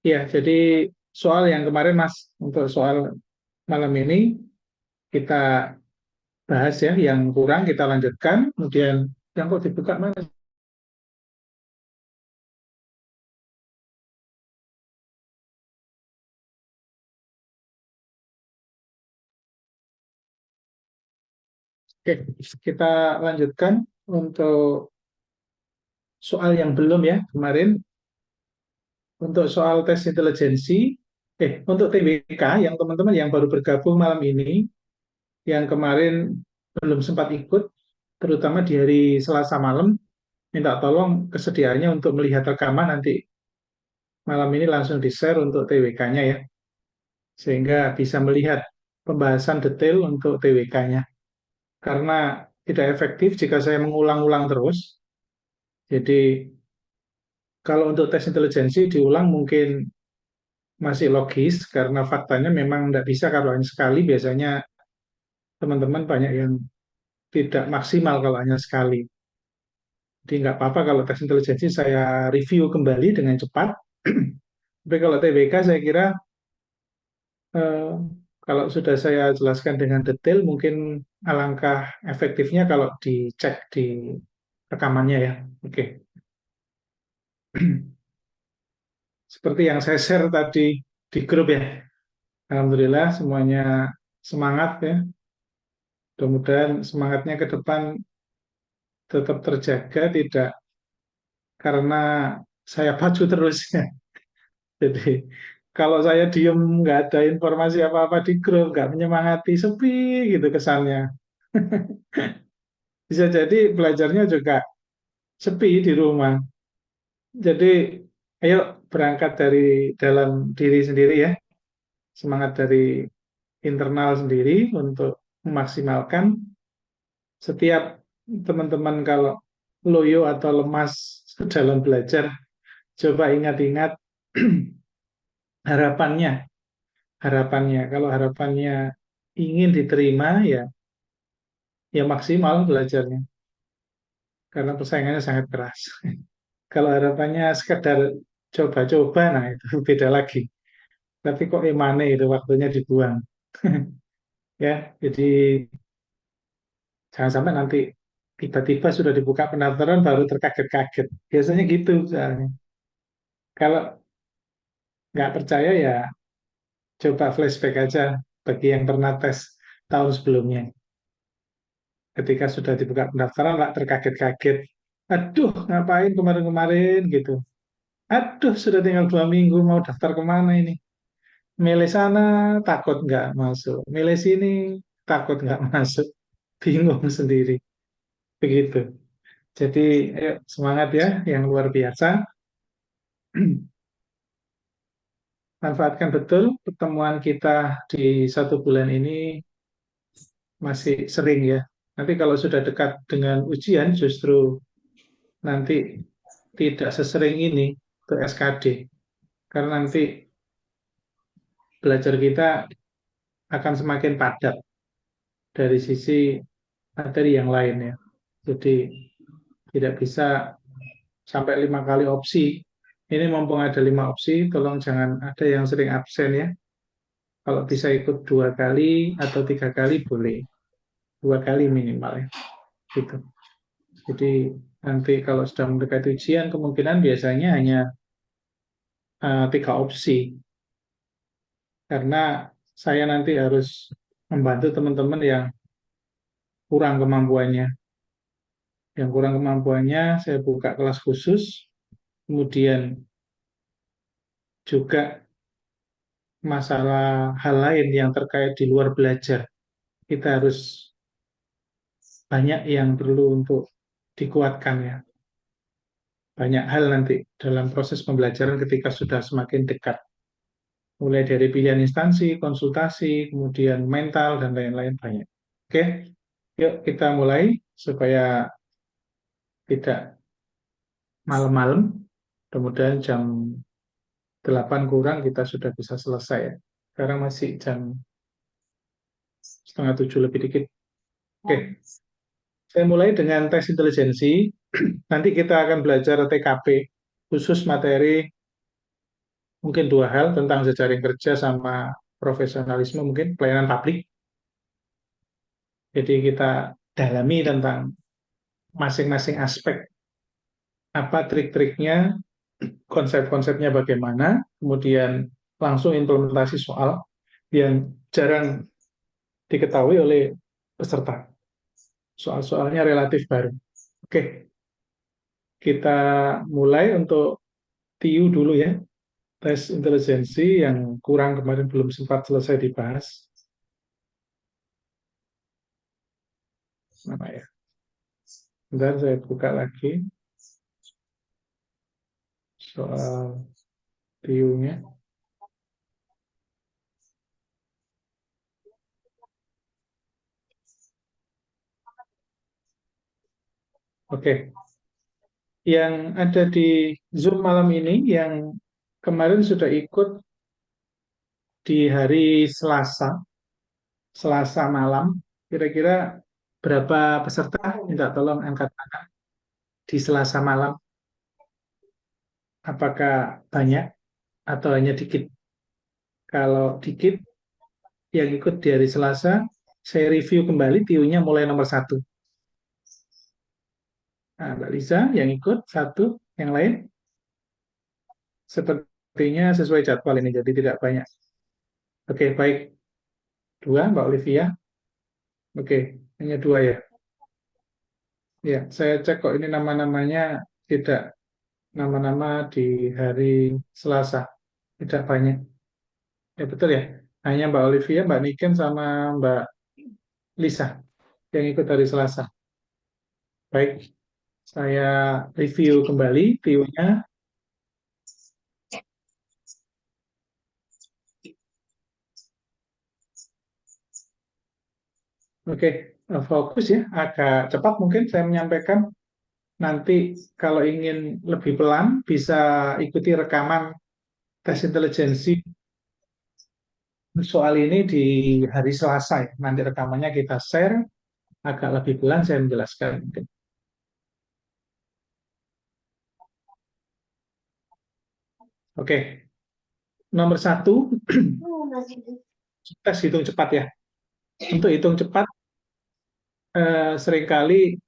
Ya, jadi soal yang kemarin Mas, untuk soal malam ini kita bahas ya, yang kurang kita lanjutkan, kemudian yang kok dibuka mana? Oke, kita lanjutkan untuk soal yang belum ya kemarin, untuk soal tes intelijensi, untuk TWK yang teman-teman yang baru bergabung malam ini, yang kemarin belum sempat ikut, terutama di hari Selasa malam, minta tolong kesediaannya untuk melihat rekaman nanti malam ini langsung di-share untuk TWK-nya ya, sehingga bisa melihat pembahasan detail untuk TWK-nya. Karena tidak efektif jika saya mengulang-ulang terus. Jadi kalau untuk tes intelijensi diulang mungkin masih logis karena faktanya memang tidak bisa kalau hanya sekali. Biasanya teman-teman banyak yang tidak maksimal kalau hanya sekali. Jadi nggak apa-apa kalau tes intelijensi saya review kembali dengan cepat. Tapi kalau TBK saya kira eh, kalau sudah saya jelaskan dengan detail, mungkin alangkah efektifnya kalau dicek di rekamannya ya. Oke. Seperti yang saya share tadi di grup ya. Alhamdulillah semuanya semangat ya. Mudah-mudahan semangatnya ke depan tetap terjaga, tidak karena saya pacu terus ya. Jadi kalau saya diem nggak ada informasi apa-apa di grup, nggak menyemangati, sepi gitu kesannya. Bisa jadi belajarnya juga sepi di rumah. Jadi ayo berangkat dari dalam diri sendiri ya, semangat dari internal sendiri untuk memaksimalkan. Setiap teman-teman kalau loyo atau lemas dalam belajar, coba ingat-ingat harapannya. Harapannya, kalau harapannya ingin diterima, ya maksimal belajarnya. Karena persaingannya sangat keras. Kalau harapannya sekedar coba-coba, nah itu beda lagi. Tapi kok emane itu waktunya dibuang. Ya, jadi jangan sampai nanti tiba-tiba sudah dibuka pendaftaran baru terkaget-kaget. Biasanya gitu. Soalnya. Kalau nggak percaya ya coba flashback aja bagi yang pernah tes tahun sebelumnya. Ketika sudah dibuka pendaftaran, nggak terkaget-kaget. Aduh, ngapain kemarin-kemarin gitu. Aduh, sudah tinggal 2 minggu mau daftar kemana ini? Milih sana takut nggak masuk. Milih sini takut nggak masuk. Bingung sendiri. Begitu. Jadi, ayo semangat ya yang luar biasa. Manfaatkan betul pertemuan kita di 1 bulan ini masih sering ya. Nanti kalau sudah dekat dengan ujian justru nanti tidak sesering ini untuk SKD. Karena nanti belajar kita akan semakin padat dari sisi materi yang lain ya. Jadi tidak bisa sampai 5 kali opsi. Ini mumpung ada 5 opsi, tolong jangan ada yang sering absen ya. Kalau bisa ikut 2 kali atau 3 kali boleh, 2 kali minimal ya. Gitu. Jadi nanti kalau sudah mendekati ujian, kemungkinan biasanya hanya 3 opsi. Karena saya nanti harus membantu teman-teman yang kurang kemampuannya. Yang kurang kemampuannya, saya buka kelas khusus, kemudian juga masalah hal lain yang terkait di luar belajar. Kita harus banyak yang perlu untuk dikuatkan ya. Banyak hal nanti dalam proses pembelajaran ketika sudah semakin dekat. Mulai dari pilihan instansi, konsultasi, kemudian mental, dan lain-lain banyak. Oke, yuk kita mulai supaya tidak malam-malam. Mudah-mudahan jam 8 kurang kita sudah bisa selesai ya. Sekarang masih jam setengah 7 lebih dikit. Oke, saya mulai dengan tes intelijensi. Nanti kita akan belajar TKP, khusus materi mungkin dua hal tentang jejaring kerja sama profesionalisme, mungkin pelayanan publik. Jadi kita dalami tentang masing-masing aspek, apa trik-triknya, konsep-konsepnya bagaimana, kemudian langsung implementasi soal yang jarang diketahui oleh peserta. Soal-soalnya relatif baru. Oke, kita mulai untuk TIU dulu ya. Tes intelijensi yang kurang kemarin belum sempat selesai dibahas. Mana ya? Bentar saya buka lagi soal TIU-nya. Oke, yang ada di Zoom malam ini yang kemarin sudah ikut di hari Selasa, Selasa malam, kira-kira berapa peserta? Minta tolong angkat tangan di Selasa malam. Apakah banyak atau hanya dikit? Kalau dikit, yang ikut di hari Selasa, saya review kembali TIU-nya mulai nomor satu. Nah, Mbak Lisa yang ikut satu, yang lain sepertinya sesuai jadwal ini, jadi tidak banyak. Oke, baik. Dua, Mbak Olivia. Oke, hanya dua ya. Ya, saya cek kok ini nama-namanya tidak nama-nama di hari Selasa. Tidak banyak. Ya, betul ya. Hanya Mbak Olivia, Mbak Niken, sama Mbak Lisa yang ikut hari Selasa. Baik, saya review kembali view-nya. Oke, fokus ya. Agak cepat mungkin saya menyampaikan. Nanti kalau ingin lebih pelan, bisa ikuti rekaman tes intelijensi soal ini di hari Selasa ya. Nanti rekamannya kita share, agak lebih pelan saya menjelaskan mungkin. Oke, nomor satu, tes hitung cepat ya. Untuk hitung cepat, seringkali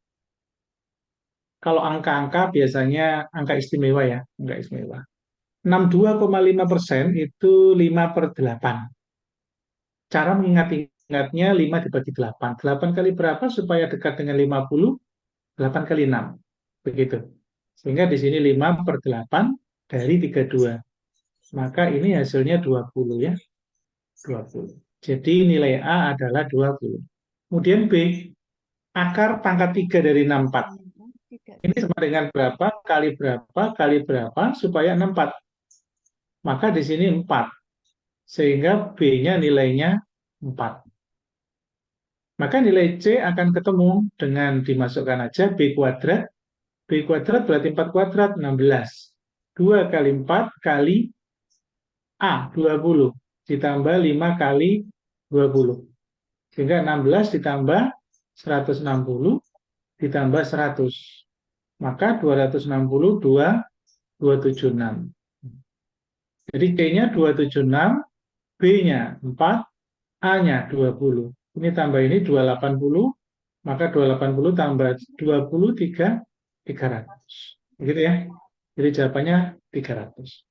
kalau angka-angka biasanya angka istimewa ya, angka istimewa. 62,5% itu 5/8. Cara mengingat-ingatnya 5 dibagi 8. 8 kali berapa supaya dekat dengan 50? 8 kali 6. Begitu. Sehingga di sini 5/8 dari 32. Maka ini hasilnya 20 ya. 20. Jadi nilai A adalah 20. Kemudian B, akar pangkat 3 dari 64. Ini sama dengan berapa kali berapa supaya 64. Maka di sini 4. Sehingga B-nya nilainya 4. Maka nilai C akan ketemu dengan dimasukkan aja B kuadrat. B kuadrat berarti 4 kuadrat, 16. 2 kali 4 kali A, 20. Ditambah 5 kali 20. Sehingga 16 ditambah 160 ditambah 100. Maka 260, 276. Jadi C-nya 276, B-nya 4, A-nya 20. Ini tambah ini 280, maka 280 tambah 23, 300. Begitu ya. Jadi jawabannya 300.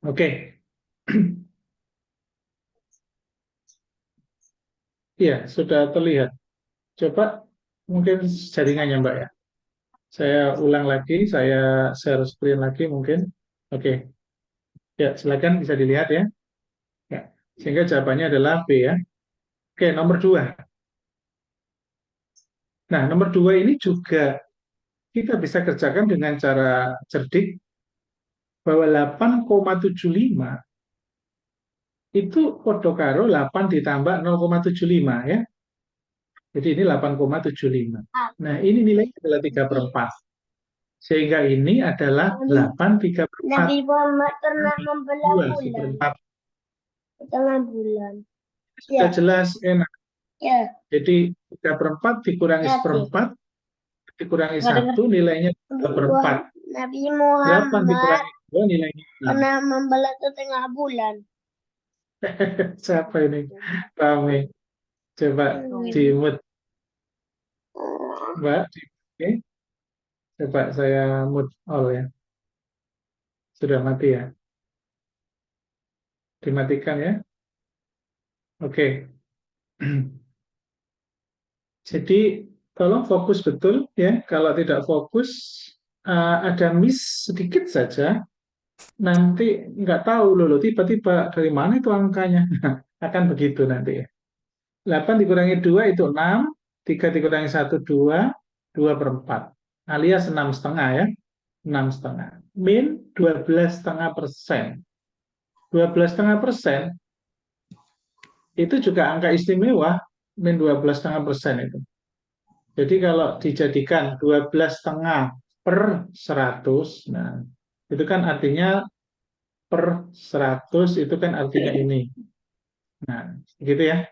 Oke. Iya, sudah terlihat. Coba mungkin jaringannya Mbak ya. Saya ulang lagi, saya share screen lagi mungkin. Oke. Ya, silakan bisa dilihat ya. Ya. Sehingga jawabannya adalah B ya. Oke, nomor dua. Nah, nomor dua ini juga kita bisa kerjakan dengan cara cerdik bahwa 8,75 itu podo karo 8 ditambah 0,75 ya. Jadi ini 8,75. Nah, ini nilainya adalah 3/4. Sehingga ini adalah 8 3/4. Nabi Muhammad pernah membelah 2 bulan. seperempat. Tengah bulan. Sudah Ya. jelas, enak. Ya. Jadi 3/4 dikurangi Ya, seperempat, dikurangi Nggak dengar. 1, nilainya 2/4. Nabi 8 Muhammad dikurangi 2 nilainya 6. Karena membelah itu tengah bulan. Siapa ini? Rame. Coba dimut, Mbak. Oke. Coba saya mute all ya. Sudah mati ya? Dimatikan ya. Oke. Jadi tolong fokus betul ya. Kalau tidak fokus, ada miss sedikit saja, nanti nggak tahu loh, tiba-tiba dari mana itu angkanya. Akan begitu nanti ya. 8 dikurangi 2 itu 6, 3 dikurangi 1 2, 2 per 4. Alias 6,5 ya. 6,5. Min 12,5%. 12,5% itu juga angka istimewa, min 12,5% itu. Jadi kalau dijadikan 12,5 per 100, nah itu kan artinya per 100 itu kan artinya ini. Nah, gitu ya.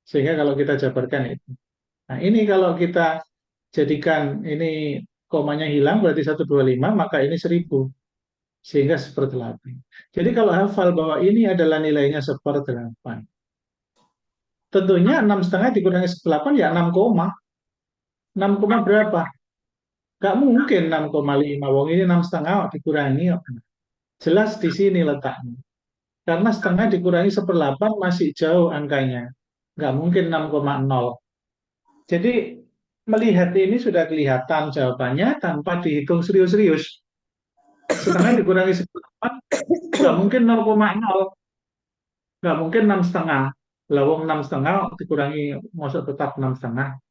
Sehingga kalau kita jabarkan itu. Nah, ini kalau kita jadikan ini komanya hilang berarti 125, maka ini 1000. Sehingga seperdelapan. Jadi kalau hafal bahwa ini adalah nilainya seperdelapan. Tentunya 6,5 dikurangi 8 ya 6 koma. 6 koma berapa? Gak mungkin 6,5. Wong ini 6,5 dikurangi. Jelas di sini letaknya. Karena setengah dikurangi 1/8 masih jauh angkanya. Nggak mungkin 6,0. Jadi melihat ini sudah kelihatan jawabannya tanpa dihitung serius-serius. Setengah dikurangi 1/8 nggak mungkin 0,0. Nggak mungkin 6,5. Lawang 6,5 dikurangi masuk tetap 6,5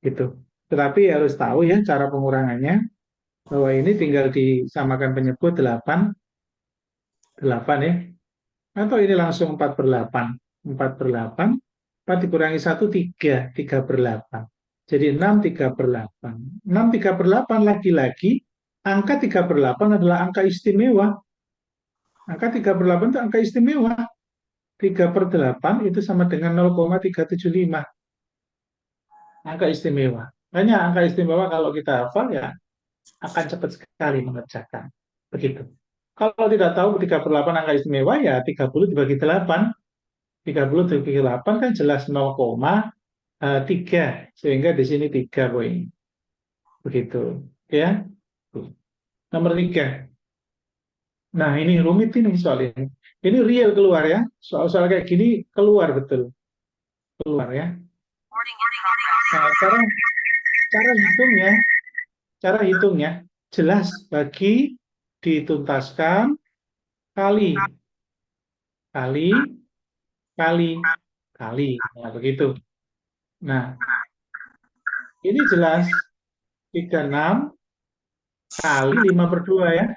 gitu. Tetapi harus tahu ya cara pengurangannya, bahwa ini tinggal disamakan penyebut 8, 8 ya. Atau ini langsung 4/8. 4/8, 4 dikurangi 1, 3. 3/8. Jadi 6, 3/8. 6, 3/8 lagi-lagi, angka 3/8 adalah angka istimewa. Angka 3/8 itu angka istimewa. 3/8 itu sama dengan 0,375. Angka istimewa. Hanya angka istimewa kalau kita hafal ya akan cepat sekali mengerjakan. Begitu. Kalau tidak tahu 3/8 angka istimewa ya 30 dibagi 8. 30 dibagi 8 kan jelas 0,3. Sehingga di sini 3 poin. Begitu. Ya. Nomor 3. Nah ini rumit ini soal ini. Ini real keluar ya. Soal-soal kayak gini keluar betul. Keluar ya. Nah, cara hitungnya, jelas bagi dituntaskan kali kali kali kali. Nah, begitu. Nah, ini jelas 36 kali 5/2 ya.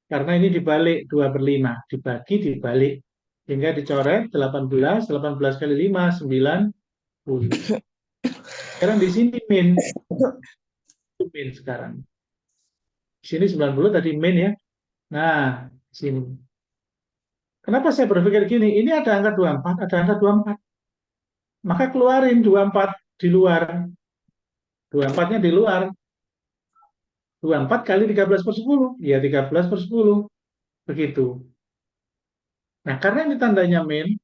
Karena ini dibalik 2/5, dibalik. Sehingga dicoret 18, 18 kali 5, 90. Sekarang di sini min sekarang. Di sini 90 tadi min ya. Nah, sini. Kenapa saya berpikir gini? Ini ada angka 24, ada angka 24. Maka keluarin 24 di luar. 24-nya di luar. 24 kali 13/10. Ya 13/10. Begitu. Nah, karena ini tandanya min.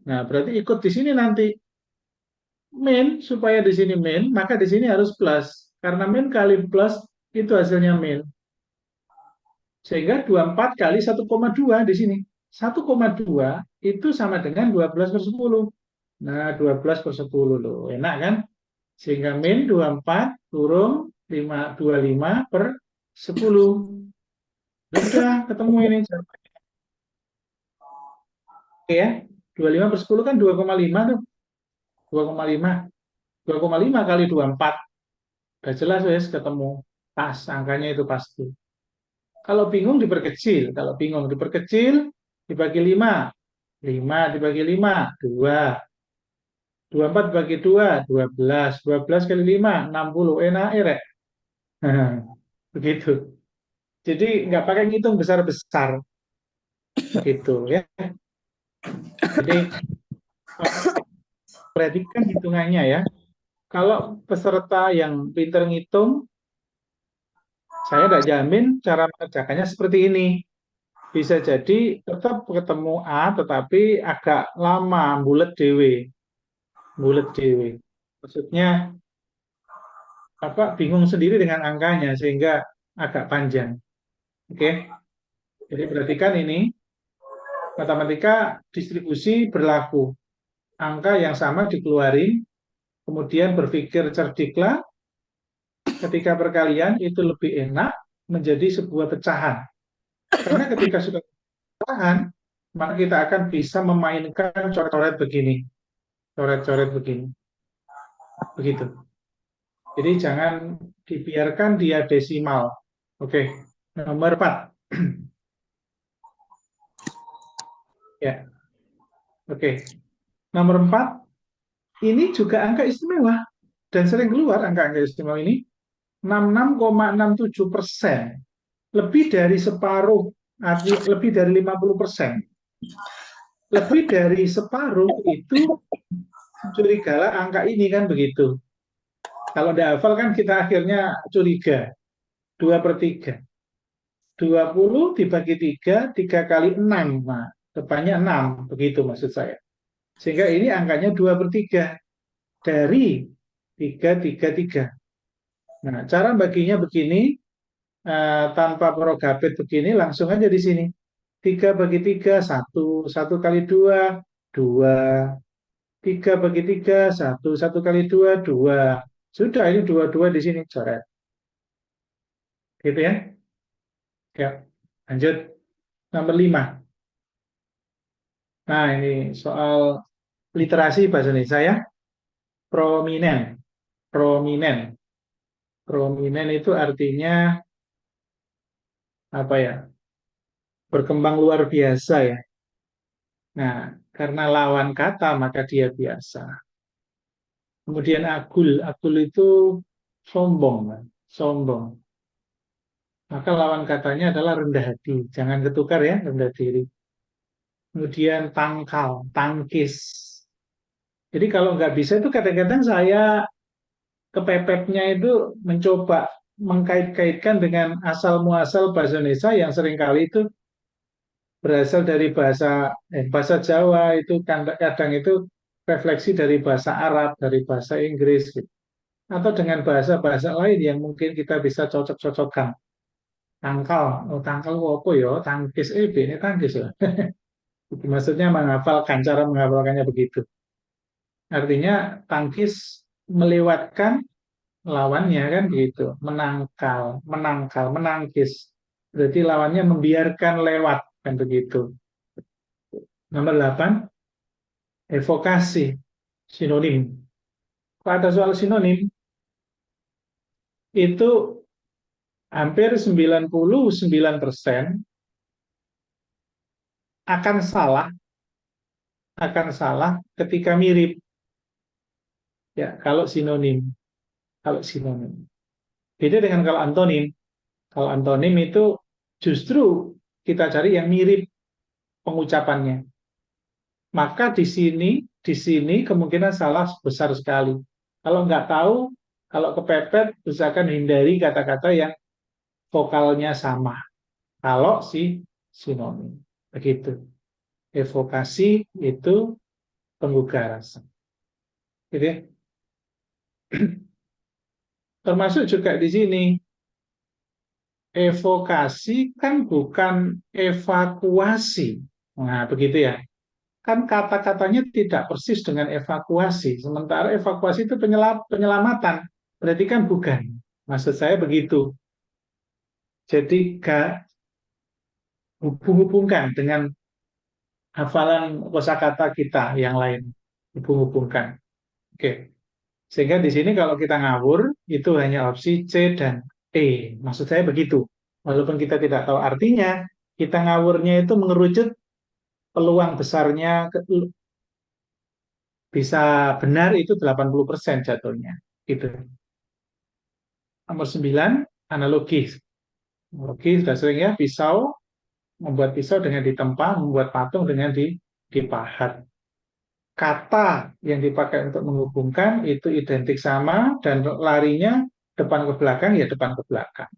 Nah, berarti ikut di sini nanti. Min, supaya di sini min, maka di sini harus plus. Karena min kali plus, itu hasilnya min. Sehingga 24 kali 1,2 di sini. 1,2 itu sama dengan 12/10. Nah, 12/10 loh. Enak kan? Sehingga min 24 turun 25/10. Sudah ketemu ini. Oke ya. 25/10 kan 2,5 tuh. 2,5. 2,5 kali 24. Udah jelas wes ketemu. Pas, angkanya itu pasti. Kalau bingung diperkecil. Kalau bingung diperkecil, dibagi 5. 5 dibagi 5, 2. 24 dibagi 2, 12. 12 kali 5, 60. Enak, erek. Begitu. Jadi nggak pakai ngitung besar-besar. Begitu ya. Jadi perhatikan hitungannya ya. Kalau peserta yang pinter ngitung, Saya tidak jamin cara mengerjakannya seperti ini. Bisa jadi tetap ketemu A, tetapi agak lama, bulat dewe, bulat dewe. Maksudnya apa? Bingung sendiri dengan angkanya sehingga agak panjang. Oke, jadi perhatikan ini matematika distribusi berlaku. Angka yang sama dikeluarin, kemudian berpikir cerdiklah ketika perkalian itu lebih enak menjadi sebuah pecahan. Karena ketika sudah pecahan, maka kita akan bisa memainkan coret-coret begini, coret-coret begini, begitu. Jadi jangan dibiarkan dia desimal. Oke, nomor 4. Ya, oke. Nomor 4, ini juga angka istimewa dan sering keluar angka-angka istimewa ini 66,67%, lebih dari separuh, lebih dari 50%. Lebih dari separuh itu curigalah angka ini kan begitu. Kalau tidak hafal kan kita akhirnya curiga. 2/3. 20 dibagi 3, 3 kali 6. Nah, depannya 6, begitu maksud saya. Sehingga ini angkanya 2/3 dari 333. Nah, cara baginya begini, tanpa progabit begini, langsung aja di sini. 3 bagi 3, 1. 1 kali 2, 2. 3 bagi 3, 1. 1 kali 2, 2. Sudah, ini 2-2 di sini, coret. Gitu ya. Ya, lanjut. Nomor 5. Nah, ini soal literasi bahasa Indonesia ya. Prominent. Prominent. Prominent itu artinya apa ya? Berkembang luar biasa ya. Nah, karena lawan kata maka dia biasa. Kemudian agul. Agul itu sombong, kan? Sombong. Maka lawan katanya adalah rendah hati. Jangan ketukar ya, rendah diri. Kemudian tangkal, tangkis. Jadi kalau nggak bisa itu kadang-kadang saya kepepetnya itu mencoba mengkait-kaitkan dengan asal muasal bahasa Indonesia yang seringkali itu berasal dari bahasa Jawa itu kadang itu refleksi dari bahasa Arab, dari bahasa Inggris, gitu. Atau dengan bahasa-bahasa lain yang mungkin kita bisa cocok-cocokkan. Tangkal, oh tangkal apa ya? Tangkis, ini tangkis ya. Maksudnya menghafalkan, cara menghafalkannya begitu. Artinya tangkis melewatkan lawannya kan gitu, menangkal, menangkis. Berarti lawannya membiarkan lewat kan begitu. Nomor 8, evokasi, sinonim. Pada soal sinonim itu hampir 99% akan salah, ketika mirip. Ya, kalau sinonim, kalau sinonim. Beda dengan kalau antonim. Kalau antonim itu justru kita cari yang mirip pengucapannya. Maka di sini kemungkinan salah besar sekali. Kalau nggak tahu, kalau kepepet, usahakan hindari kata-kata yang vokalnya sama. Kalau sinonim. Begitu. Evokasi itu penggugah rasa. Gitu ya. Termasuk juga di sini, evokasi kan bukan evakuasi. Nah, begitu ya. Kan kata-katanya tidak persis dengan evakuasi. Sementara evakuasi itu penyelamatan. Berarti kan bukan. Maksud saya begitu. Jadi gak hubung-hubungkan dengan hafalan kosakata kita yang lain. Hubung-hubungkan. Oke. Sehingga di sini kalau kita ngawur, itu hanya opsi C dan E. Maksud saya begitu. Walaupun kita tidak tahu artinya, kita ngawurnya itu mengerucut peluang besarnya bisa benar itu 80% jatuhnya. Gitu. Nomor 9, analogi. Analogi sudah sering ya, pisau, membuat pisau dengan ditempa, membuat patung dengan dipahat. Kata yang dipakai untuk menghubungkan itu identik sama dan larinya depan ke belakang ya depan ke belakang.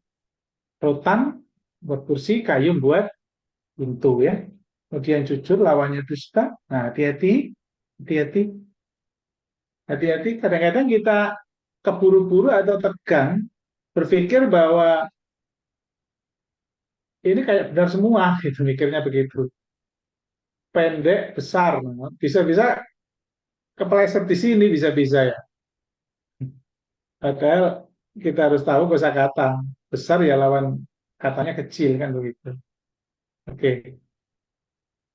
rotan buat kursi, kayu buat pintu ya. Kemudian jujur lawannya dusta. Nah, hati-hati, hati-hati, hati-hati. Kadang-kadang kita keburu-buru atau tegang berpikir bahwa ini kayak benar semua, gitu mikirnya begitu. Pendek, besar, bisa-bisa kepleset di sini, bisa-bisa ya. Padahal kita harus tahu kosakata. Besar ya lawan katanya kecil kan begitu. Oke,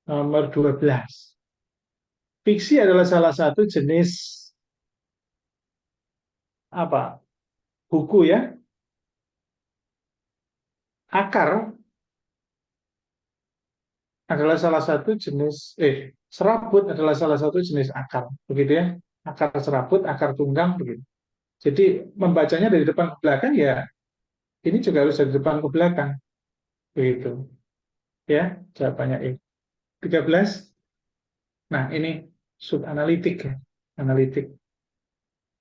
nomor 12. Fiksi adalah salah satu jenis apa? Buku ya. Akar adalah salah satu jenis serabut adalah salah satu jenis akar, begitu ya. Akar serabut, akar tunggang begitu. Jadi membacanya dari depan ke belakang ya, ini juga harus dari depan ke belakang begitu. Ya, jawabannya E. 13. Nah, ini sub analitik ya. Analitik.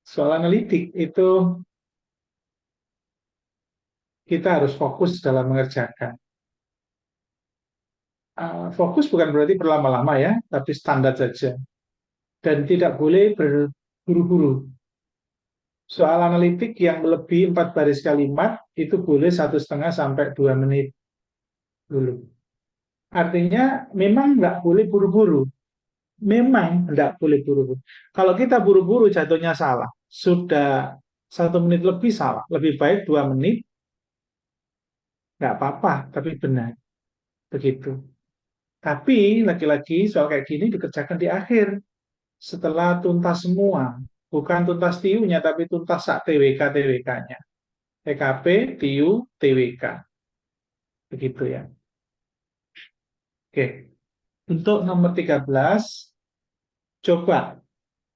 Soal analitik itu kita harus fokus dalam mengerjakan. Fokus bukan berarti berlama-lama ya, tapi standar saja. Dan tidak boleh berburu-buru. Soal analitik yang melebihi 4 baris kalimat itu boleh 1,5 sampai 2 menit dulu. Artinya memang nggak boleh buru-buru. Memang nggak boleh buru-buru. Kalau kita buru-buru jatuhnya salah. Sudah 1 menit lebih salah. Lebih baik 2 menit, nggak apa-apa, tapi benar. Begitu. Tapi lagi-lagi soal kayak gini dikerjakan di akhir. Setelah tuntas semua. Bukan tuntas TIU-nya, tapi tuntas sak TWK-TWK-nya. TKP, TIU, TWK. Begitu ya. Oke. Untuk nomor 13, coba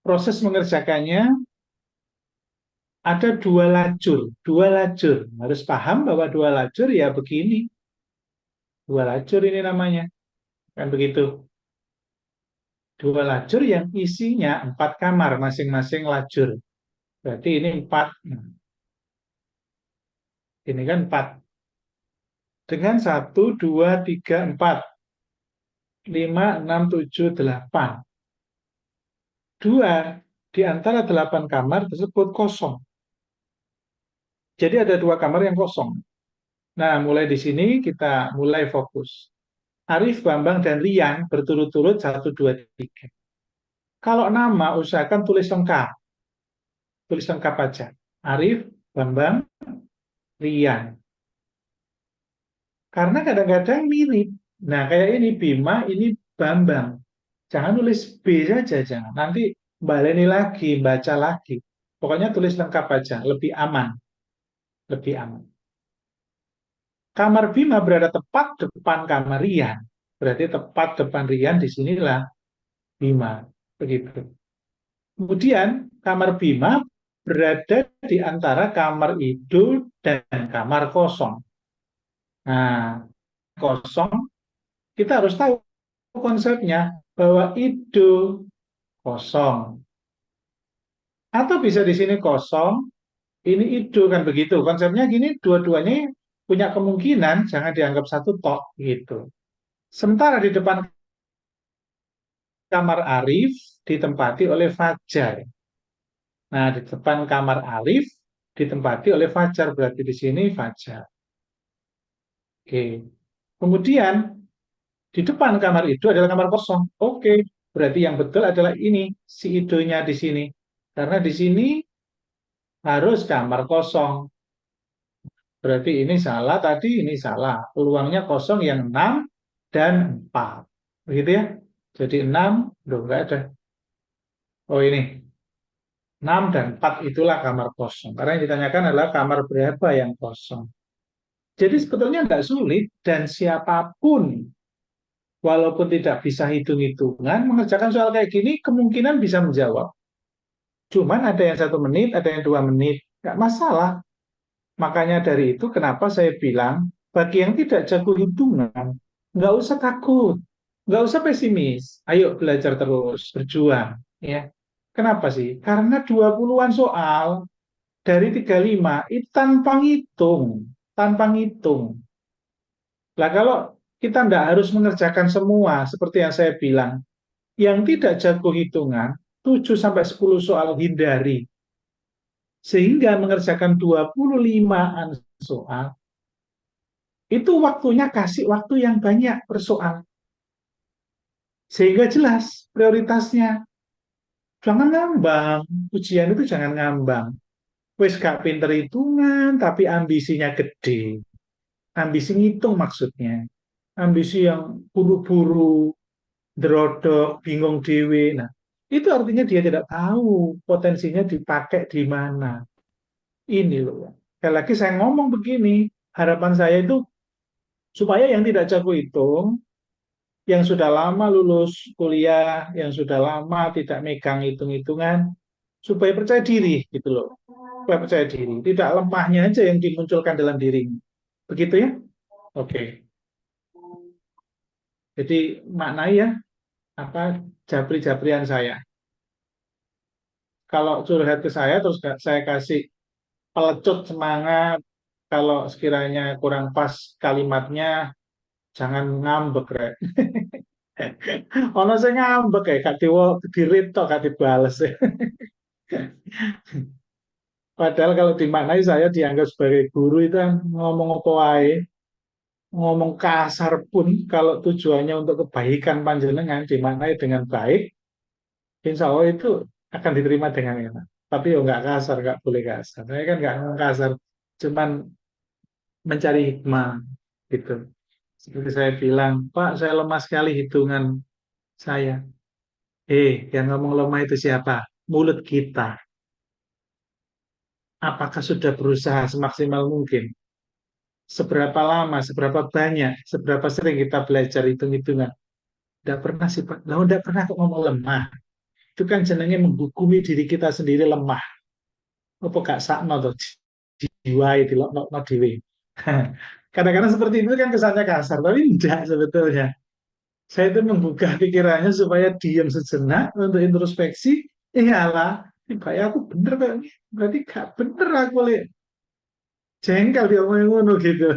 proses mengerjakannya ada 2 lajur. 2 lajur. Harus paham bahwa 2 lajur ya begini. 2 lajur ini namanya. Kan begitu. 2 lajur yang isinya 4 kamar masing-masing lajur. Berarti ini 4. Nah, ini kan 4. Dengan 1, 2, 3, 4. 5, 6, 7, 8. 2 di antara 8 kamar tersebut kosong. Jadi ada 2 kamar yang kosong. Nah, mulai di sini kita mulai fokus. Arif, Bambang, dan Rian berturut-turut 1, 2, 3. Kalau nama usahakan tulis lengkap. Tulis lengkap aja. Arif, Bambang, Rian. Karena kadang-kadang mirip. Nah, kayak ini Bima, ini Bambang. Jangan tulis B saja, jangan. Nanti baleni lagi, baca lagi. Pokoknya tulis lengkap aja, lebih aman. Lebih aman. Kamar Bima berada tepat depan kamar Rian. Berarti tepat depan Rian, disinilah Bima. Begitu. Kemudian kamar Bima berada di antara kamar Idul dan kamar kosong. Nah, kosong, kita harus tahu konsepnya bahwa Idul kosong. Atau bisa di sini kosong, ini Idul kan begitu. Konsepnya gini, dua-duanya punya kemungkinan, jangan dianggap satu tok gitu. Sementara di depan kamar Arif ditempati oleh Fajar. Nah, di depan kamar Arif ditempati oleh Fajar, berarti di sini Fajar. Oke. Kemudian di depan kamar itu adalah kamar kosong. Oke, berarti yang betul adalah ini, si idonya di sini. Karena di sini harus kamar kosong. Berarti ini salah tadi, ini salah. Peluangnya kosong yang 6 dan 4. Begitu ya? Jadi 6, loh enggak ada. Oh ini, 6 dan 4 itulah kamar kosong. Karena yang ditanyakan adalah kamar berapa yang kosong. Jadi sebetulnya enggak sulit dan siapapun walaupun tidak bisa hitung-hitungan, mengerjakan soal kayak gini kemungkinan bisa menjawab. Cuman ada yang 1 menit, ada yang 2 menit. Enggak masalah. Makanya dari itu kenapa saya bilang, bagi yang tidak jago hitungan, nggak usah takut, nggak usah pesimis. Ayo belajar terus, berjuang. Ya. Kenapa sih? Karena 20-an soal dari 35 itu tanpa ngitung. tanpa ngitung. Nah, kalau kita tidak harus mengerjakan semua, seperti yang saya bilang, yang tidak jago hitungan, 7 sampai 10 soal hindari. Sehingga mengerjakan 25-an soal, itu waktunya kasih waktu yang banyak per soal. Sehingga jelas prioritasnya. Jangan ngambang, ujian itu jangan ngambang. Wes gak pinter hitungan, tapi ambisinya gede. Ambisi ngitung maksudnya. Ambisi yang buru-buru, drodok, bingung dewe. Nah, itu artinya dia tidak tahu potensinya dipakai di mana. Ini loh. Sekali lagi saya ngomong begini, harapan saya itu supaya yang tidak jago hitung, yang sudah lama lulus kuliah, yang sudah lama tidak megang hitung-hitungan, supaya percaya diri gitu loh. Supaya percaya diri, tidak lemahnya aja yang dimunculkan dalam diri. Begitu ya? Oke. Jadi maknai ya apa japri-japrian saya. Kalau curhat ke saya terus saya kasih pelecut semangat, kalau sekiranya kurang pas kalimatnya jangan ngambek rek. Ono sing ngambek ya gak diwo dirit tok gak dibales. Padahal kalau dimaknai saya dianggap sebagai guru itu kan ngomong apa wae, ngomong kasar pun kalau tujuannya untuk kebaikan panjenengan dimaknai dengan baik, insya Allah itu akan diterima dengan enak. Tapi ya nggak kasar, nggak boleh kasar. Saya kan nggak ngomong kasar, cuman mencari hikmah gitu. Seperti saya bilang, Pak, saya lemah sekali hitungan saya. Yang ngomong lemah itu siapa? Mulut kita. Apakah sudah berusaha semaksimal mungkin? Seberapa lama, seberapa banyak, seberapa sering kita belajar hitung-hitungan? Tidak pernah sih, Pak. Lah, tidak pernah kok ngomong lemah. Itu kan jenenge menghukumi diri kita sendiri lemah. Apa gak sakno to jiwa itu no dewe. Kadang-kadang seperti itu kan kesannya kasar, tapi tidak sebetulnya. Saya itu menggugah pikirannya supaya diam sejenak untuk introspeksi. Iyalah, kayak aku bener Pak. Berarti gak bener aku jengkel dia ngomong ngono gitu.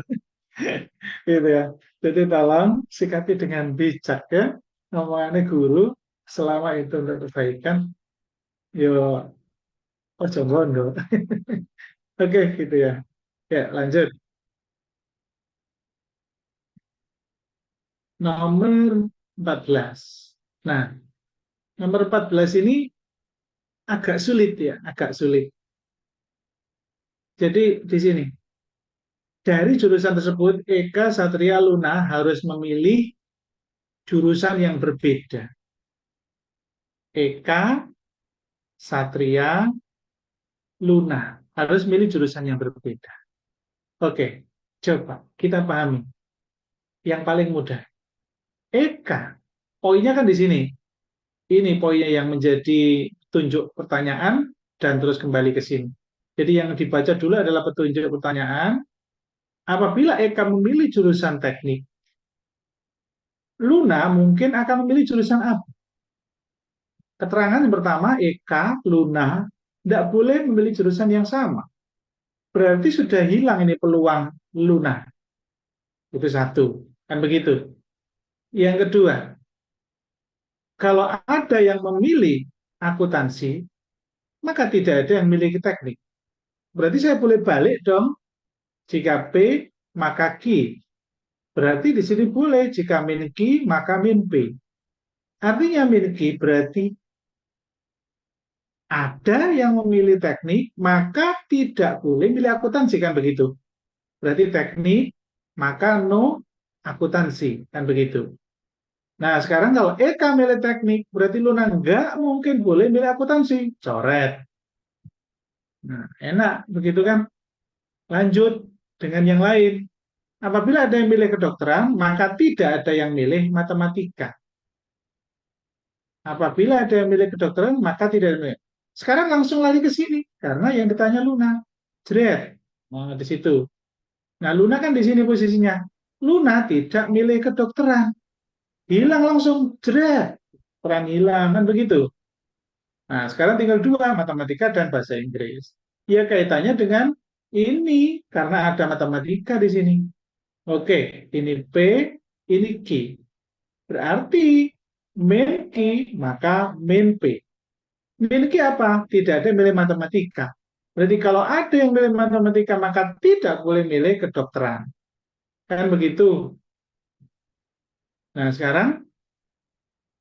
Gitu ya. Jadi tolong sikapi dengan bijak ya. Ngomongannya guru selama itu untuk kebaikan, yo ojo ngono. Oke gitu ya. Ya, lanjut. Nomor 14. Nah, nomor 14 ini agak sulit ya, agak sulit. Jadi di sini, dari jurusan tersebut, Eka Satria Luna harus memilih jurusan yang berbeda. Eka Satria Luna harus memilih jurusan yang berbeda. Oke, coba kita pahami. Yang paling mudah. Eka, poinnya kan di sini. Ini poinnya yang menjadi tunjuk pertanyaan dan terus kembali ke sini. Jadi yang dibaca dulu adalah petunjuk pertanyaan. Apabila Eka memilih jurusan teknik, Luna mungkin akan memilih jurusan apa? Keterangan yang pertama, Eka, Luna, tidak boleh memilih jurusan yang sama. Berarti sudah hilang ini peluang Luna. Itu satu. Kan begitu. Yang kedua, kalau ada yang memilih akuntansi, maka tidak ada yang memiliki teknik. Berarti saya boleh balik dong. Jika P, maka Q. Berarti di sini boleh. Jika min Q, maka min P. Artinya min Q berarti ada yang memilih teknik, maka tidak boleh milih akuntansi, kan begitu. Berarti teknik, maka no akuntansi, kan begitu. Nah, sekarang kalau Eka milih teknik, berarti Luna nggak mungkin boleh milih akuntansi. Coret. Nah, enak, begitu kan? Lanjut dengan yang lain. Apabila ada yang milih kedokteran, maka tidak ada yang milih matematika. Apabila ada yang milih kedokteran, maka tidak ada yang milih. Sekarang langsung lari ke sini, karena yang ditanya Luna. Jret. Nah, di situ. Nah, Luna kan di sini posisinya. Luna tidak milih kedokteran. Hilang langsung. Jret. Peran hilang, kan begitu. Nah, sekarang tinggal dua, matematika dan bahasa Inggris. Ya, kaitannya dengan Ini karena ada matematika di sini. Oke, ini P, ini Q. Berarti min Q, maka min P. Min Q apa? Tidak ada yang milih matematika. Berarti kalau ada yang milih matematika, maka tidak boleh milih kedokteran. Kan begitu. Nah, sekarang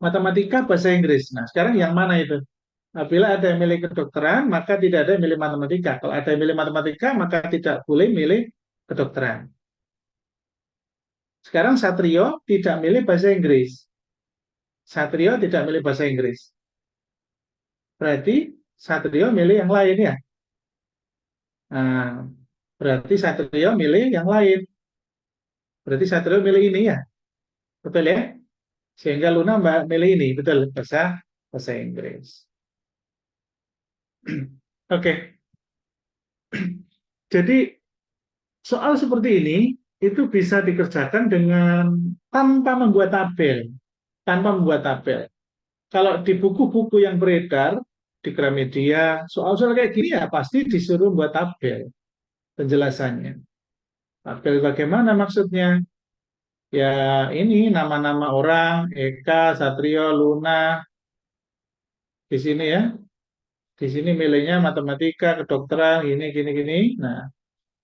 matematika bahasa Inggris. Nah, sekarang yang mana itu? Apabila ada yang milih kedokteran, maka tidak ada yang milih matematika. Kalau ada yang milih matematika, maka tidak boleh milih kedokteran. Sekarang Satrio tidak milih bahasa Inggris. Satrio tidak milih bahasa Inggris. Berarti Satrio milih yang lain ya. Nah, berarti Satrio milih yang lain. Berarti Satrio milih ini ya. Betul ya? Sehingga Luna Mbak milih ini. Betul, bahasa Inggris. Oke. Jadi soal seperti ini itu bisa dikerjakan dengan tanpa membuat tabel. Tanpa membuat tabel. Kalau di buku-buku yang beredar di Gramedia, soal-soal kayak gini ya pasti disuruh buat tabel penjelasannya. Tabel bagaimana maksudnya? Ya ini nama-nama orang, Eka, Satrio, Luna, di sini ya. Di sini milihnya matematika, kedokteran, gini, gini, gini. Nah,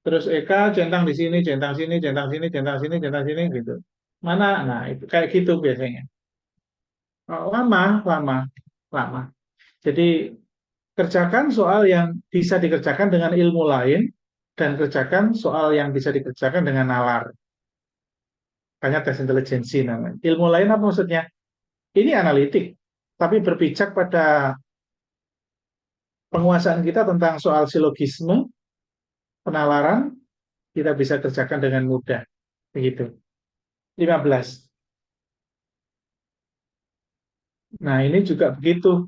terus Eka centang di sini, centang sini, centang sini, centang sini, centang sini, gitu. Mana? Nah, itu kayak gitu biasanya. Oh, lama, lama, lama. Jadi kerjakan soal yang bisa dikerjakan dengan ilmu lain dan kerjakan soal yang bisa dikerjakan dengan nalar. Makanya tes intelijensi namanya. Ilmu lain apa maksudnya? Ini analitik, tapi berpijak pada penguasaan kita tentang soal silogisme, penalaran, kita bisa kerjakan dengan mudah. Begitu. 15. Nah, ini juga begitu.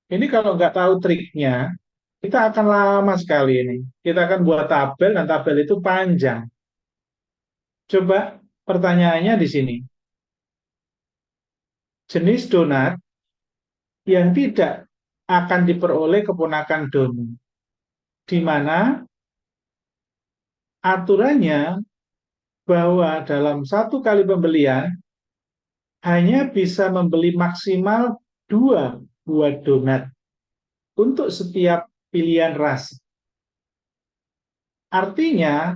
Ini kalau nggak tahu triknya, kita akan lama sekali ini. Kita akan buat tabel, dan tabel itu panjang. Coba pertanyaannya di sini. Jenis donat yang tidak akan diperoleh keponakan Doni, di mana aturannya bahwa dalam satu kali pembelian hanya bisa membeli maksimal 2 buah donat untuk setiap pilihan rasa. Artinya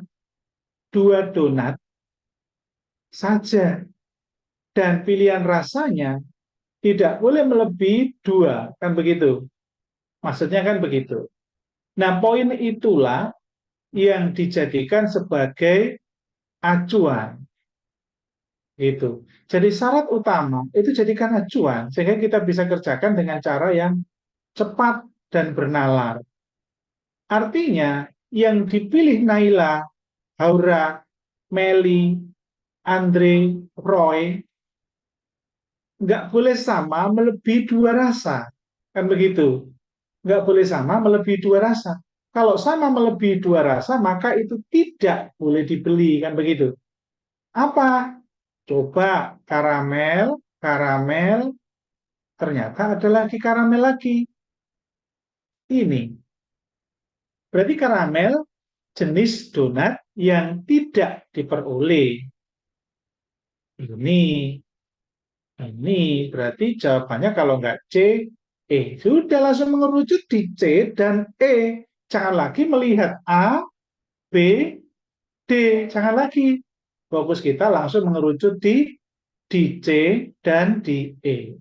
2 donat saja dan pilihan rasanya tidak boleh melebihi 2, kan begitu? Maksudnya kan begitu. Nah, poin itulah yang dijadikan sebagai acuan gitu. Jadi syarat utama itu jadikan acuan sehingga kita bisa kerjakan dengan cara yang cepat dan bernalar. Artinya yang dipilih Naila, Haura, Meli, Andre, Roy nggak boleh sama melebihi 2 rasa, kan begitu? Nggak boleh sama melebihi 2 rasa. Kalau sama melebihi 2 rasa, maka itu tidak boleh dibeli, kan begitu? Apa? Coba karamel, karamel, ternyata ada lagi karamel lagi. Ini. Berarti karamel jenis donat yang tidak diperoleh. Ini. Ini berarti jawabannya kalau nggak C, E. Sudah langsung mengerucut di C dan E. Jangan lagi melihat A, B, D. Jangan lagi. Fokus kita langsung mengerucut di C dan di E.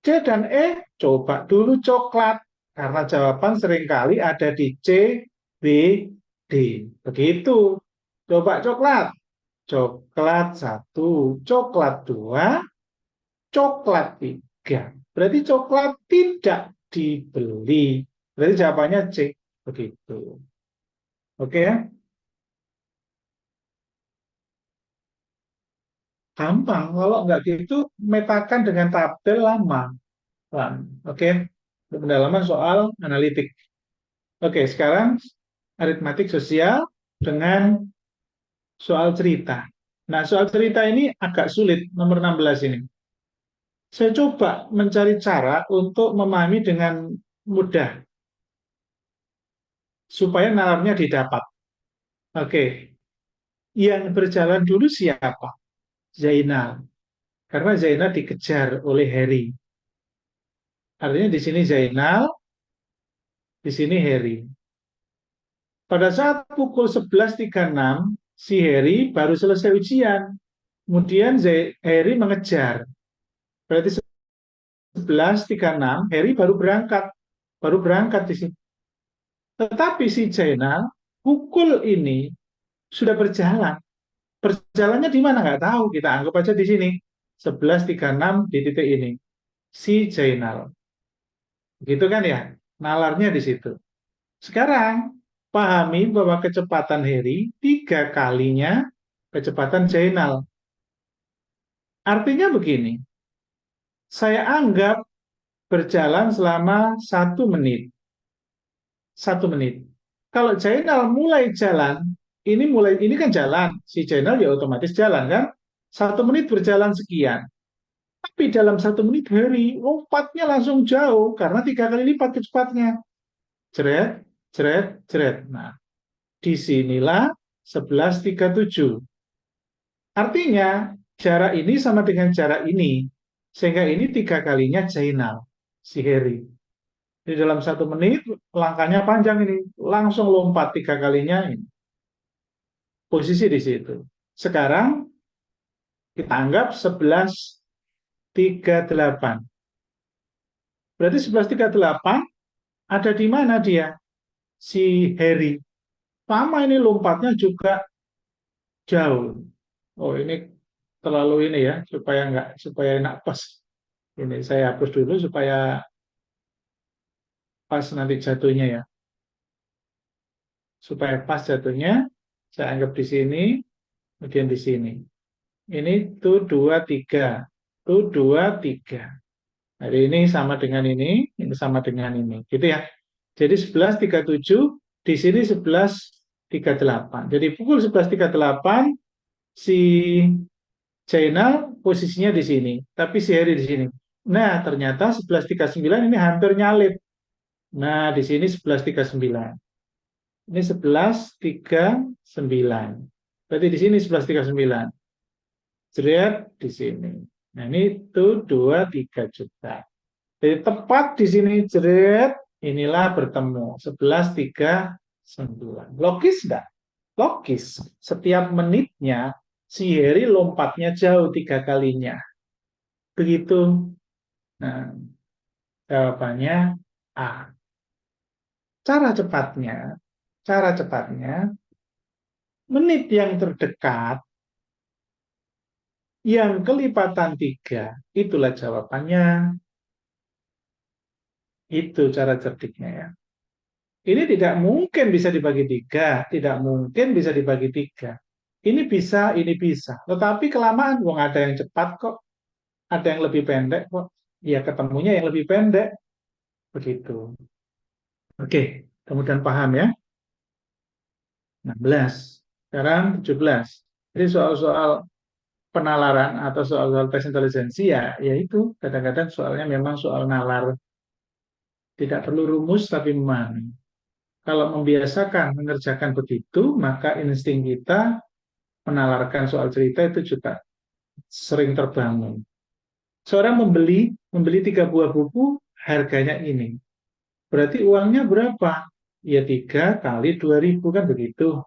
C dan E, coba dulu coklat. Karena jawaban seringkali ada di C, B, D. Begitu. Coba coklat. Coklat 1, coklat 2, coklat 3. Berarti coklat tidak dibeli. Berarti jawabannya C. Begitu. Oke ya? Gampang. Kalau nggak gitu, metakan dengan tabel lama. Oke? Pendalaman soal analitik. Oke, sekarang aritmatik sosial dengan soal cerita. Nah, soal cerita ini agak sulit, nomor 16 ini. Saya coba mencari cara untuk memahami dengan mudah. supaya nalarnya didapat. Oke, yang berjalan dulu siapa? Zainal. Karena Zainal dikejar oleh Harry. Artinya di sini Zainal, di sini Harry. Pada saat pukul 11.36, si Harry baru selesai ujian. Kemudian Harry mengejar. Berarti 11.36, Harry baru berangkat. Baru berangkat di sini. Tetapi si Zainal, pukul ini sudah berjalan. Berjalannya di mana nggak tahu. Kita anggap aja di sini. 11.36 di titik ini. Si Zainal. Gitu kan ya? Nalarnya di situ. Sekarang, pahami bahwa kecepatan Harry 3 kalinya kecepatan Zainal. Artinya begini, saya anggap berjalan selama 1 menit. 1 menit. Kalau Zainal mulai jalan, ini kan jalan, si Zainal ya otomatis jalan kan? 1 menit berjalan sekian. Tapi dalam 1 menit Harry lompatnya langsung jauh karena 3 kali lipat kecepatnya. Jeret, jeret, jeret. Nah, disinilah 11.37. Artinya jarak ini sama dengan jarak ini. Sehingga ini 3 kalinya Zainal, si Harry. Di dalam 1 menit langkahnya panjang ini. Langsung lompat 3 kalinya ini. Posisi di situ. Sekarang kita anggap 11.38. Berarti 11.38 ada di mana dia? Si Harry. Sama ini lompatnya juga jauh. Oh ini terlalu ini ya, supaya enak pas. Ini saya hapus dulu supaya pas nanti jatuhnya ya. Supaya pas jatuhnya, saya anggap di sini, kemudian di sini. Ini tuh 23, tuh 23. Jadi ini sama dengan ini sama dengan ini. Gitu ya. Jadi 11.37, di sini 11.38. Jadi pukul 11.38, si China posisinya di sini, tapi si Harry di sini. Nah, ternyata 11.39 ini hampir nyalip. Nah, di sini 11.39. Ini 11.39. Berarti di sini 11.39. Jeret di sini. Nah, ini tuh 2,3 juta. Jadi tepat di sini jeret, inilah bertemu 11.39. Logis enggak? Logis. Setiap menitnya si Harry lompatnya jauh 3 kalinya. Begitu. Nah, jawabannya A. Cara cepatnya, cara cepatnya, menit yang terdekat, yang kelipatan 3, itulah jawabannya. Itu cara cerdiknya ya. Ini tidak mungkin bisa dibagi 3, tidak mungkin bisa dibagi 3. Ini bisa, ini bisa. Tetapi kelamaan, wong ada yang cepat kok, ada yang lebih pendek kok. Ya ketemunya yang lebih pendek. Begitu. Oke, kemudian paham ya. 16. Sekarang 17. Jadi soal-soal penalaran atau soal-soal tes intelijensi ya itu kadang-kadang soalnya memang soal nalar. Tidak perlu rumus tapi memahami. Kalau membiasakan mengerjakan begitu, maka insting kita menalarkan soal cerita itu juga sering terbangun. Seorang membeli 3 buah buku, harganya ini. Berarti uangnya berapa? Ya 3 kali 2.000 kan begitu.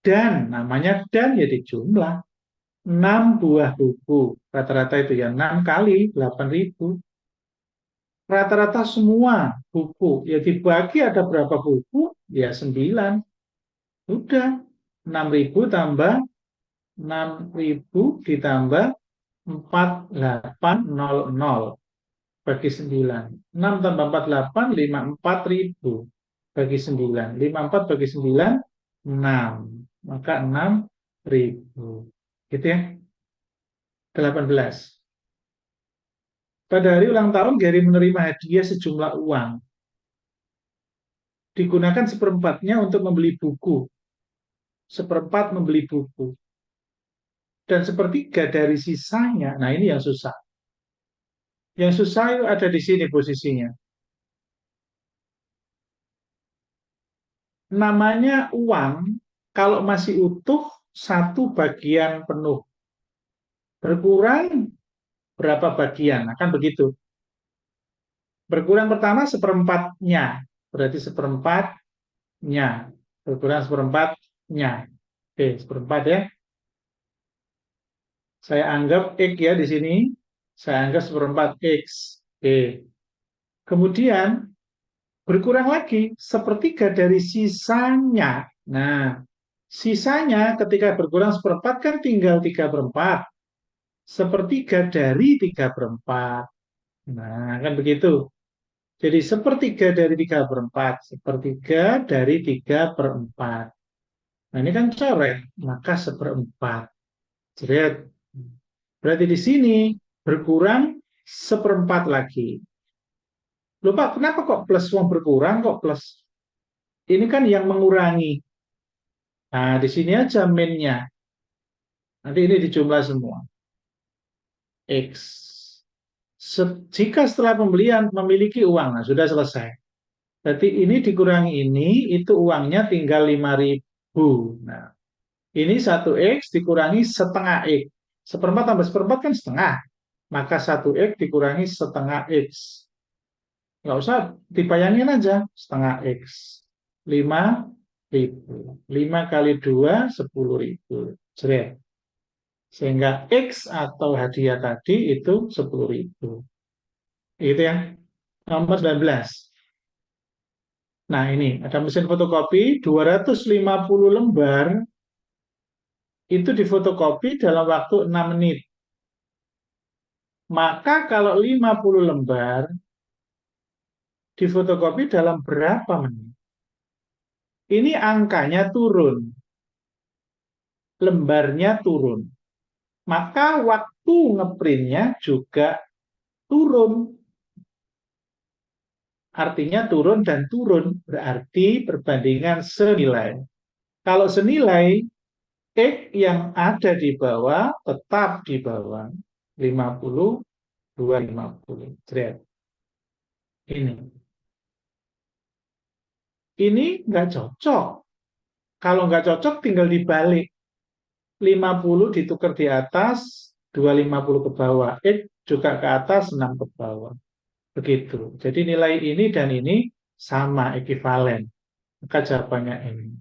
Dan namanya dan ya di jumlah. 6 buah buku. Rata-rata itu ya 6 kali 8.000. Rata-rata semua buku. Ya dibagi ada berapa buku? Ya 9. Udah. 6.000 tambah 6.000 ditambah 4.800 bagi 9. 6 tambah 48, 54.000 bagi 9. 54 bagi 9, 6. Maka 6.000. Gitu ya. 18. Pada hari ulang tahun, Gary menerima hadiah sejumlah uang. Digunakan seperempatnya untuk membeli buku. Seperempat membeli buku. Dan sepertiga dari sisanya, nah ini yang susah. Yang susah itu ada di sini posisinya. namanya uang kalau masih utuh satu bagian penuh. Berkurang berapa bagian? Akan begitu. Berkurang pertama seperempatnya. Berarti seperempatnya. Berkurang seperempatnya. Oke, seperempat ya. Saya anggap X ya di sini. Saya anggap seperempat X. Oke. Kemudian berkurang lagi sepertiga dari sisanya. Nah, sisanya ketika berkurang seperempat kan tinggal 3/4. Sepertiga dari 3/4. Nah, kan begitu. Jadi sepertiga dari 3/4. Sepertiga dari 3/4. Nah, ini kan coret, maka seperempat. Jadi, berarti di sini berkurang seperempat lagi. Lupa, kenapa kok plus uang berkurang, kok plus? Ini kan yang mengurangi. Nah, di sini aja min-nya. Nanti ini dijumlah semua. X. Jika setelah pembelian memiliki uang, nah sudah selesai. Berarti ini dikurangi ini, itu uangnya tinggal 5.000. Nah, ini 1X dikurangi setengah X. Seperempat tambah seperempat kan setengah. Maka 1X dikurangi setengah X. Nggak usah dibayangin aja. Setengah X. 5.000. 5 kali 2, 10.000. Jret. Sehingga X atau hadiah tadi itu 10.000. Gitu ya. Nomor 19. Nah ini ada mesin fotokopi 250 lembar itu difotokopi dalam waktu 6 menit. Maka kalau 50 lembar difotokopi dalam berapa menit? Ini angkanya turun, lembarnya turun. Maka waktu ngeprintnya juga turun. Artinya turun dan turun berarti perbandingan senilai. Kalau senilai, X yang ada di bawah tetap di bawah 50, 250. Ini. Ini nggak cocok. Kalau nggak cocok tinggal dibalik. 50 ditukar di atas, 250 ke bawah. X juga ke atas, 6 ke bawah. Begitu. Jadi nilai ini dan ini sama, ekivalen. Maka jawabannya ini.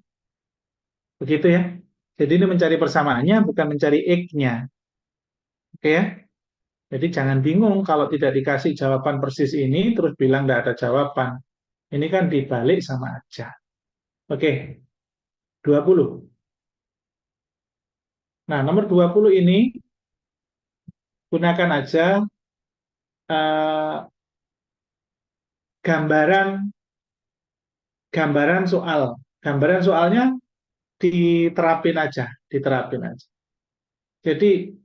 Begitu ya. Jadi ini mencari persamaannya, bukan mencari X-nya. Oke ya. Jadi jangan bingung kalau tidak dikasih jawaban persis ini, terus bilang tidak ada jawaban. Ini kan dibalik sama aja. Oke, 20. Nah, nomor 20 ini gunakan aja eh, gambaran gambaran soal. Gambaran soalnya diterapin aja, diterapin aja. Jadi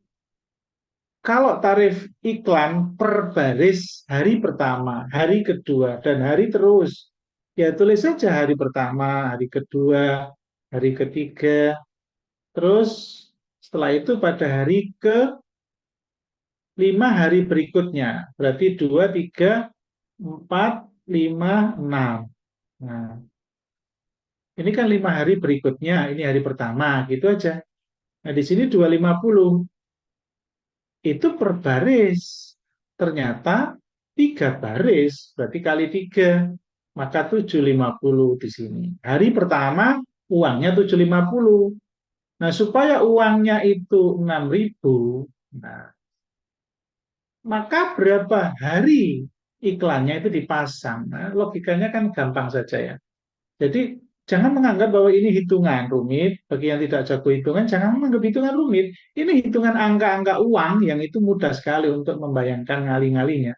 kalau tarif iklan per baris hari pertama, hari kedua, dan hari terus, ya tulis saja hari pertama, hari kedua, hari ketiga, terus setelah itu pada hari ke 5 hari berikutnya. Berarti 2, 3, 4, 5, 6. Nah, ini kan 5 hari berikutnya, ini hari pertama, gitu aja. Nah, di sini 250. Itu per baris. Ternyata 3 baris, berarti kali 3. Maka 750 di sini. Hari pertama, uangnya 750. Nah, supaya uangnya itu 6.000, nah, maka berapa hari iklannya itu dipasang. Nah, logikanya kan gampang saja ya. Jadi jangan menganggap bahwa ini hitungan rumit. Bagi yang tidak jago hitungan, jangan menganggap hitungan rumit. Ini hitungan angka-angka uang yang itu mudah sekali untuk membayangkan ngali-ngalinya.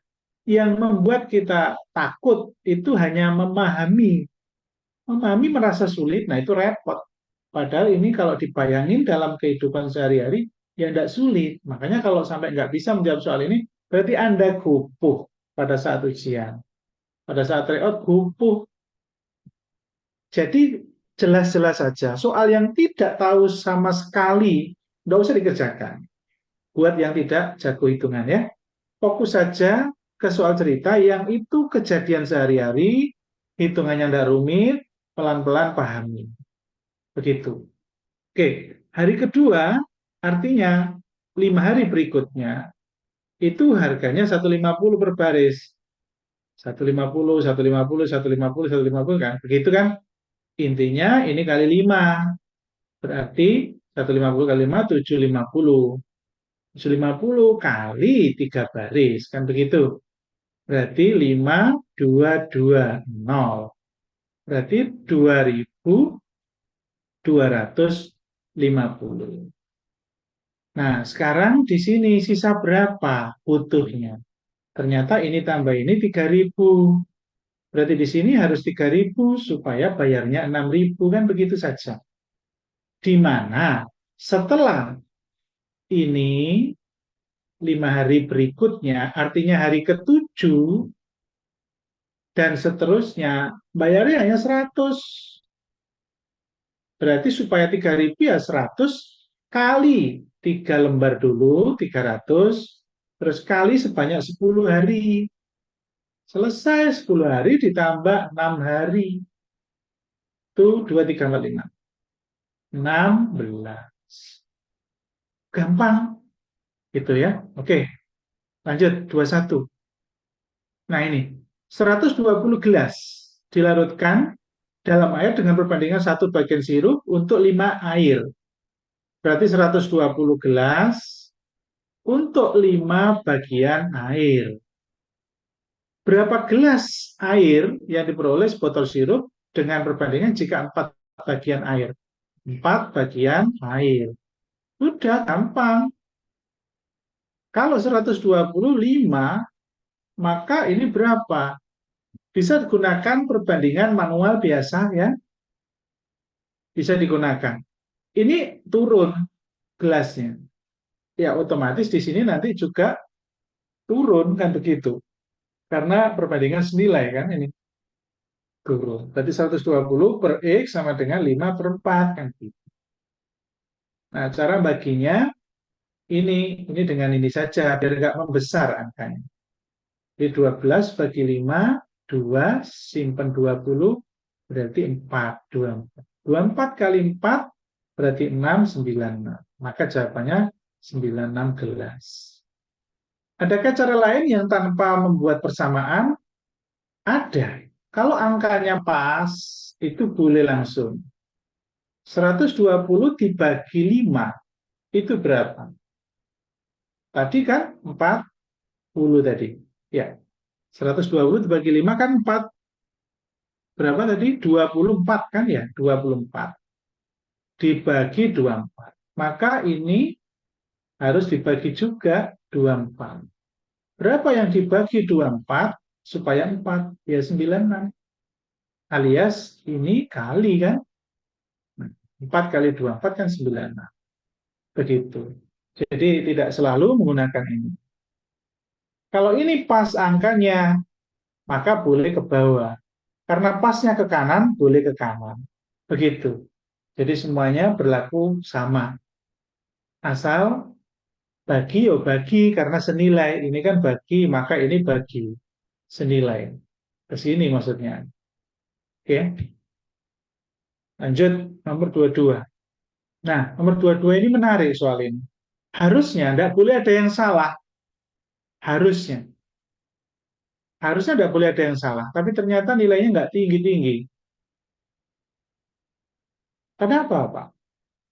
Yang membuat kita takut itu hanya memahami. Memahami merasa sulit, nah itu repot. Padahal ini kalau dibayangin dalam kehidupan sehari-hari, ya tidak sulit. Makanya kalau sampai nggak bisa menjawab soal ini, berarti Anda gopoh pada saat ujian. Pada saat tryout, gopoh. Jadi jelas-jelas saja, soal yang tidak tahu sama sekali, nggak usah dikerjakan. Buat yang tidak jago hitungan ya, fokus saja ke soal cerita yang itu kejadian sehari-hari, hitungannya tidak rumit, pelan-pelan pahami. Begitu. Oke, hari kedua artinya 5 hari berikutnya itu harganya 150 per baris. 150, 150, 150, 150 kan? Begitu kan? Intinya ini kali 5. Berarti 150 kali 5, 750. 750 kali 3 baris. Kan begitu? Berarti 5, 2, 2, 0. Berarti 2.250. Nah, sekarang di sini sisa berapa butuhnya? Ternyata ini tambah ini 3.000. Berarti di sini harus 3.000 supaya bayarnya 6.000 kan begitu saja. Di mana setelah ini 5 hari berikutnya, artinya hari ketujuh dan seterusnya, bayarnya hanya 100. Berarti supaya 3.000 ya 100 kali 3 lembar dulu, 300, terus kali sebanyak 10 hari. Selesai 10 hari ditambah 6 hari. Itu 2, 3, 4, 5. 16. Gampang gitu ya. Oke, lanjut 21. Nah ini, 120 gelas dilarutkan dalam air dengan perbandingan 1 bagian sirup untuk 5 air. Berarti 120 gelas untuk 5 bagian air. Berapa gelas air yang diperoleh botol sirup dengan perbandingan jika 4 bagian air? 4 bagian air. Sudah gampang. Kalau 125, maka ini berapa? Bisa digunakan perbandingan manual biasa ya. Bisa digunakan. Ini turun gelasnya. Ya otomatis di sini nanti juga turun kan begitu. Karena perbandingan senilai kan ini turun. Berarti 120 per X sama dengan 5 per 4 kan gitu. Nah, cara baginya ini dengan ini saja biar nggak membesar angkanya. Jadi 12 bagi 5, 2, simpan 20, berarti 4, 24. 24 kali 4 berarti 6, 96. Maka jawabannya 96 gelas. Adakah cara lain yang tanpa membuat persamaan? Ada. Kalau angkanya pas, itu boleh langsung. 120 dibagi 5, itu berapa? Tadi kan 40 tadi. Ya, 120 dibagi 5 kan 4. Berapa tadi? 24 kan ya? 24. Dibagi 24. Maka ini harus dibagi juga 24. Berapa yang dibagi 24 supaya 4? Ya 96. Alias ini kali kan? 4 kali 24 kan 96. Begitu. Jadi tidak selalu menggunakan ini. Kalau ini pas angkanya, maka boleh ke bawah. Karena pasnya ke kanan, boleh ke kanan. Begitu. Jadi semuanya berlaku sama. Asal bagi, oh bagi karena senilai. Ini kan bagi, maka ini bagi. Senilai. Ke sini maksudnya. Oke. Lanjut nomor 22. Nah, nomor 22 ini menarik soal ini. Harusnya tidak boleh ada yang salah. Harusnya. Harusnya tidak boleh ada yang salah. Tapi ternyata nilainya nggak tinggi-tinggi. Kenapa, Pak?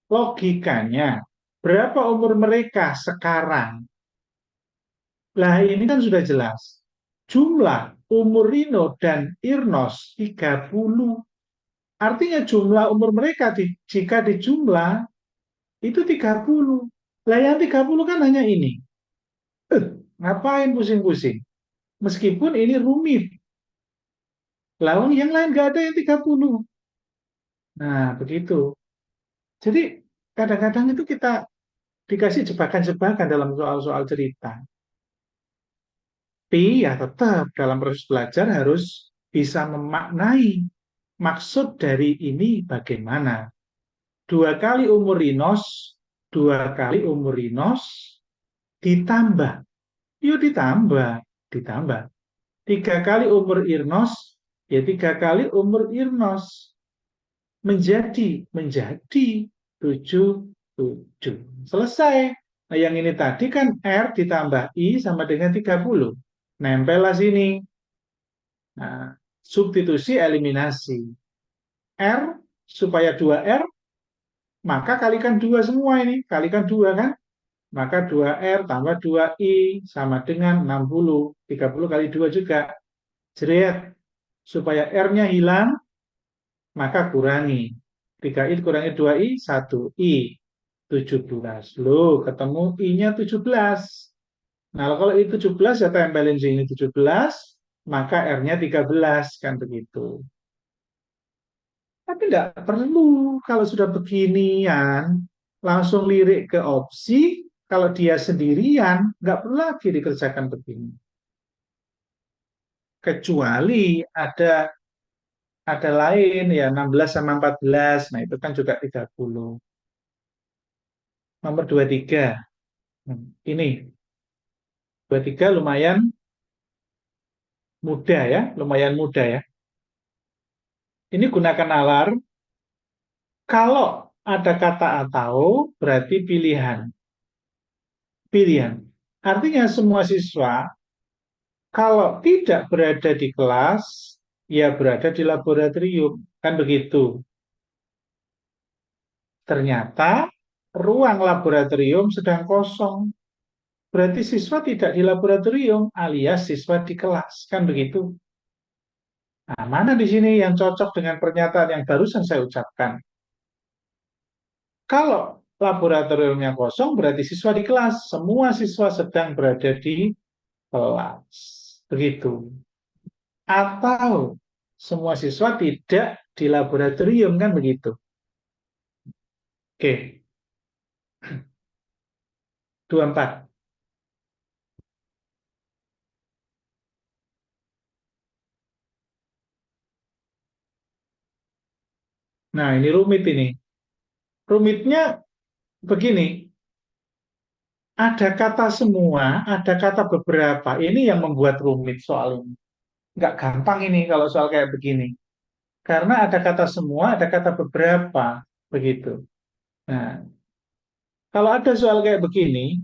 Logikanya, berapa umur mereka sekarang? Lah ini kan sudah jelas. Jumlah umur Rino dan Irnos 30. Artinya jumlah umur mereka jika dijumlah itu 30. Lah yang 30 kan hanya ini. Ngapain pusing-pusing? Meskipun ini rumit. Lalu yang lain nggak ada yang 30. Nah, begitu. Jadi kadang-kadang itu kita dikasih jebakan-jebakan dalam soal-soal cerita. Tapi ya tetap dalam proses belajar harus bisa memaknai maksud dari ini bagaimana. 2 kali umur Rinos, 2 kali umur Rinos ditambah. Yuk ditambah. 3 kali umur Irnos, ya 3 kali umur Irnos. menjadi 77. Selesai. Nah, yang ini tadi kan R ditambah I sama dengan 30. Nempellah sini. Nah, substitusi eliminasi. R supaya 2R, maka kalikan 2 semua ini. Kalikan 2 kan? Maka 2R tambah 2I sama dengan 60. 30 kali 2 juga. Jeret. Supaya R-nya hilang, maka kurangi. 3I kurangi 2I, 1I. 17. Loh, ketemu I-nya 17. Nah, kalau I 17 ya tempelin sini 17, maka R-nya 13, kan begitu. Tapi tidak perlu kalau sudah beginian, langsung lirik ke opsi, kalau dia sendirian, nggak perlu lagi dikerjakan begini. Kecuali ada lain ya 16 sama 14, nah itu kan juga 30. Nomor 23. Ini 23 lumayan mudah ya, lumayan mudah ya. Ini gunakan nalar. Kalau ada kata atau berarti pilihan. Pilihan. Artinya semua siswa kalau tidak berada di kelas, ya berada di laboratorium. Kan begitu. Ternyata ruang laboratorium sedang kosong. Berarti siswa tidak di laboratorium alias siswa di kelas. Kan begitu. Nah, mana di sini yang cocok dengan pernyataan yang barusan saya ucapkan? Kalau laboratoriumnya kosong, berarti siswa di kelas. Semua siswa sedang berada di kelas. Begitu. Atau semua siswa tidak di laboratorium, kan begitu. Oke, 24. Nah, ini rumit ini. Rumitnya begini, ada kata semua, ada kata beberapa. Ini yang membuat rumit soal ini. Nggak gampang ini kalau soal kayak begini. Karena ada kata semua, ada kata beberapa. Begitu. Nah, kalau ada soal kayak begini,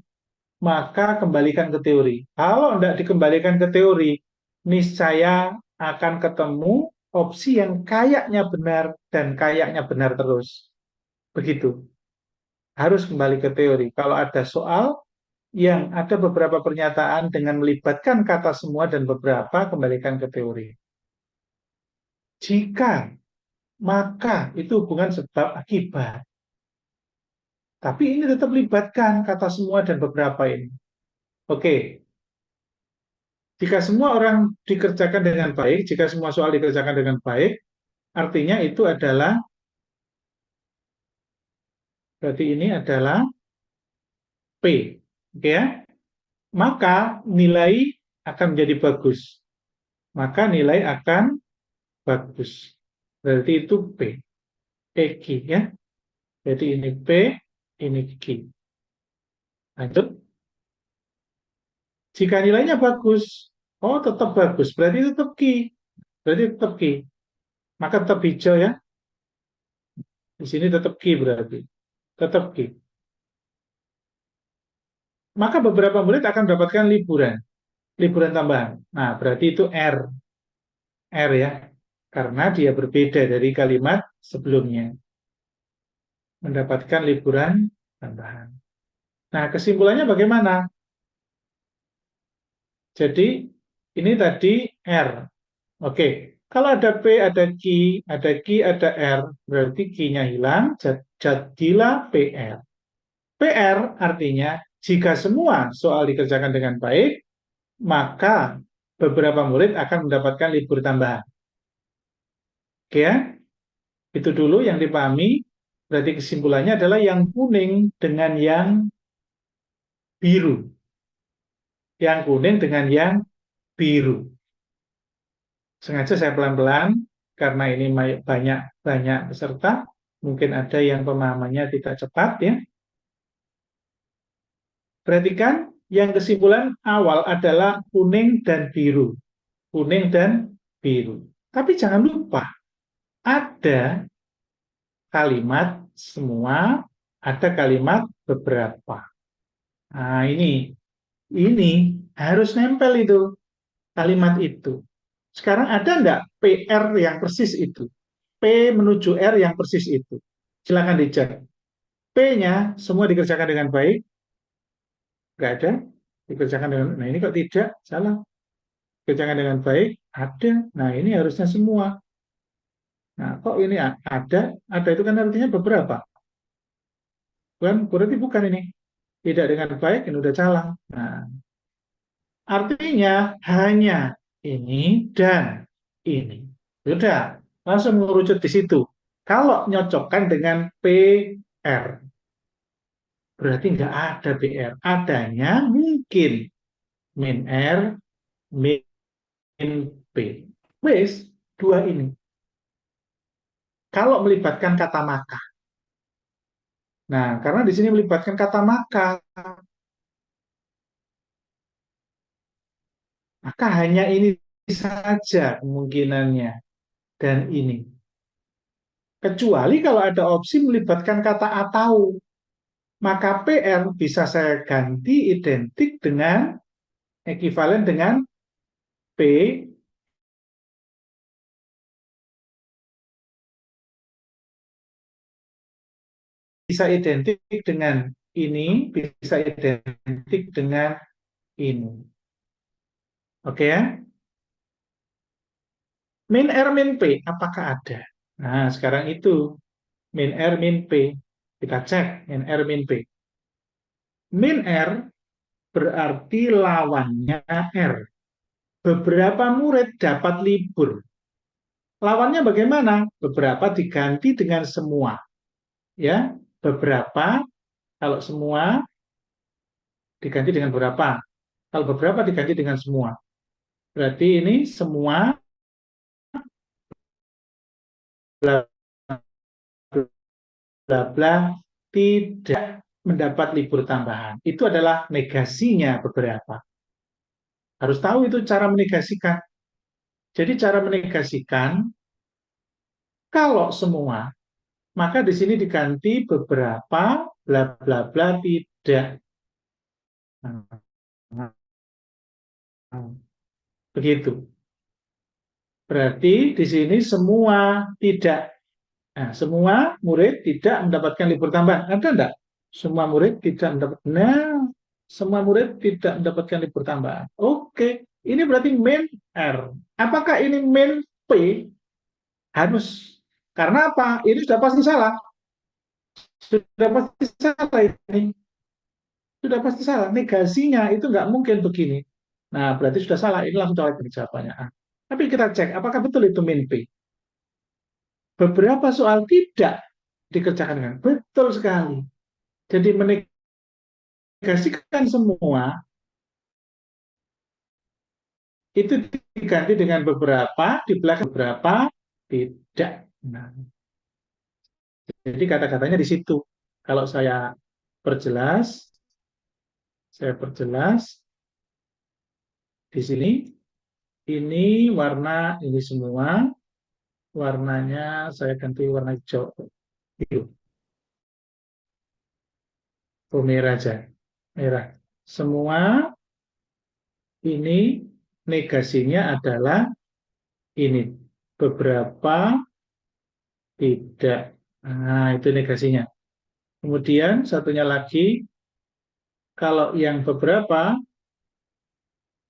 maka kembalikan ke teori. Kalau tidak dikembalikan ke teori, niscaya akan ketemu opsi yang kayaknya benar dan kayaknya benar terus. Begitu. Harus kembali ke teori. Kalau ada soal yang ada beberapa pernyataan dengan melibatkan kata semua dan beberapa, kembalikan ke teori. Jika, maka itu hubungan sebab akibat. Tapi ini tetap libatkan kata semua dan beberapa ini. Oke, jika semua orang dikerjakan dengan baik, jika semua soal dikerjakan dengan baik, artinya itu adalah, berarti ini adalah P. Oke ya? Maka nilai akan menjadi bagus. Maka nilai akan bagus. Berarti itu P. Q ya. Jadi ini P, ini Q. Lanjut. Jika nilainya bagus, oh tetap bagus, berarti tetap Q. Berarti tetap Q. Maka tetap hijau ya. Di sini tetap Q berarti. Tetap Q. Maka beberapa murid akan mendapatkan liburan. Liburan tambahan. Nah, berarti itu R. R ya. Karena dia berbeda dari kalimat sebelumnya. Mendapatkan liburan tambahan. Nah, kesimpulannya bagaimana? Jadi, ini tadi R. Oke, kalau ada P, ada Q, ada R, berarti Q-nya hilang, jadilah PR. PR artinya, jika semua soal dikerjakan dengan baik, maka beberapa murid akan mendapatkan libur tambahan. Oke ya, itu dulu yang dipahami. Berarti kesimpulannya adalah yang kuning dengan yang biru. Yang kuning dengan yang biru. Sengaja saya pelan-pelan karena ini banyak peserta, mungkin ada yang pemahamannya tidak cepat ya. Perhatikan yang kesimpulan awal adalah kuning dan biru. Kuning dan biru. Tapi jangan lupa, ada kalimat semua, ada kalimat beberapa. Nah, ini harus nempel itu kalimat itu. Sekarang ada enggak PR yang persis itu? P menuju R yang persis itu. Silakan dicek. P-nya semua dikerjakan dengan baik? Enggak ada. Dikerjakan dengan, nah ini kok tidak? Salah. Dikerjakan dengan baik? Ada. Nah ini harusnya semua. Nah kok ini ada? Ada itu kan artinya beberapa. Bukan, berarti bukan ini. Tidak dengan baik, ini udah salah. Nah, artinya hanya ini dan ini. Sudah, langsung mengerucut di situ. Kalau nyocokkan dengan PR, berarti nggak ada PR. Adanya mungkin min R, min P. Wes, dua ini. Kalau melibatkan kata maka. Nah, karena di sini melibatkan kata maka hanya ini saja kemungkinannya. Dan ini. Kecuali kalau ada opsi melibatkan kata atau. Maka PR bisa saya ganti identik dengan ekivalen dengan P bisa identik dengan ini, bisa identik dengan ini. Oke ya? Min R min P, apakah ada? Nah, sekarang itu min R min P. Kita cek min R min P. Min R berarti lawannya R. Beberapa murid dapat libur. Lawannya bagaimana? Beberapa diganti dengan semua. Ya, beberapa kalau semua diganti dengan berapa? Kalau beberapa diganti dengan semua. Berarti ini semua bla bla bla tidak mendapat libur tambahan. Itu adalah negasinya beberapa. Harus tahu itu cara menegasikan. Jadi cara menegasikan kalau semua, maka di sini diganti beberapa bla bla bla tidak. Begitu. Berarti di sini semua tidak. Nah, semua murid tidak mendapatkan libur tambahan. Ada enggak? Semua murid tidak mendapatkan. Nah, semua murid tidak mendapatkan libur tambahan. Oke, ini berarti min R. Apakah ini min P? Harus. Karena apa? Ini sudah pasti salah. Sudah pasti salah ini. Sudah pasti salah. Negasinya itu nggak mungkin begini. Nah, berarti sudah salah. Ini langsung colek jawabannya. Tapi kita cek, apakah betul itu min P? Beberapa soal tidak dikerjakan dengan betul sekali. Jadi menegasikan semua itu diganti dengan beberapa, di belakang beberapa tidak. Nah, jadi kata-katanya di situ. Kalau saya perjelas di sini. Ini warna ini semua, warnanya saya ganti warna hijau, biru, merah aja, merah. Semua ini negasinya adalah ini, beberapa tidak. Nah, itu negasinya. Kemudian satunya lagi, kalau yang beberapa,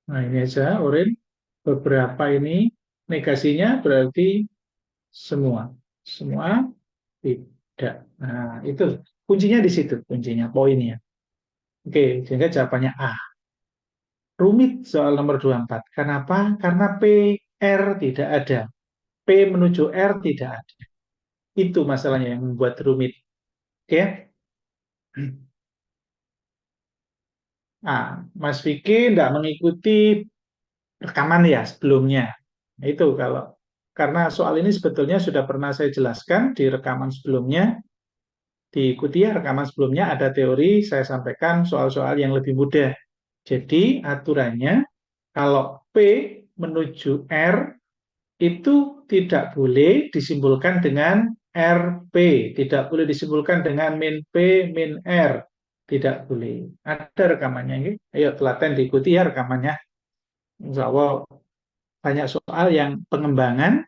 nah ini aja, orange, beberapa ini negasinya berarti semua. Semua tidak. Nah, itu kuncinya di situ, kuncinya, poinnya. Oke, sehingga jawabannya A. Rumit soal nomor 24. Kenapa? Karena PR tidak ada. P menuju R tidak ada. Itu masalahnya yang membuat rumit. Oke? Nah, Mas Vicky tidak mengikuti rekaman ya sebelumnya. Nah, itu kalau karena soal ini sebetulnya sudah pernah saya jelaskan di rekaman sebelumnya. Diikuti ya rekaman sebelumnya ada teori saya sampaikan soal-soal yang lebih mudah. Jadi aturannya kalau P menuju R itu tidak boleh disimpulkan dengan RP, tidak boleh disimpulkan dengan min P, min R. Tidak boleh. Ada rekamannya ini. Ayo telaten diikuti ya rekamannya. Insya Allah banyak soal yang pengembangan.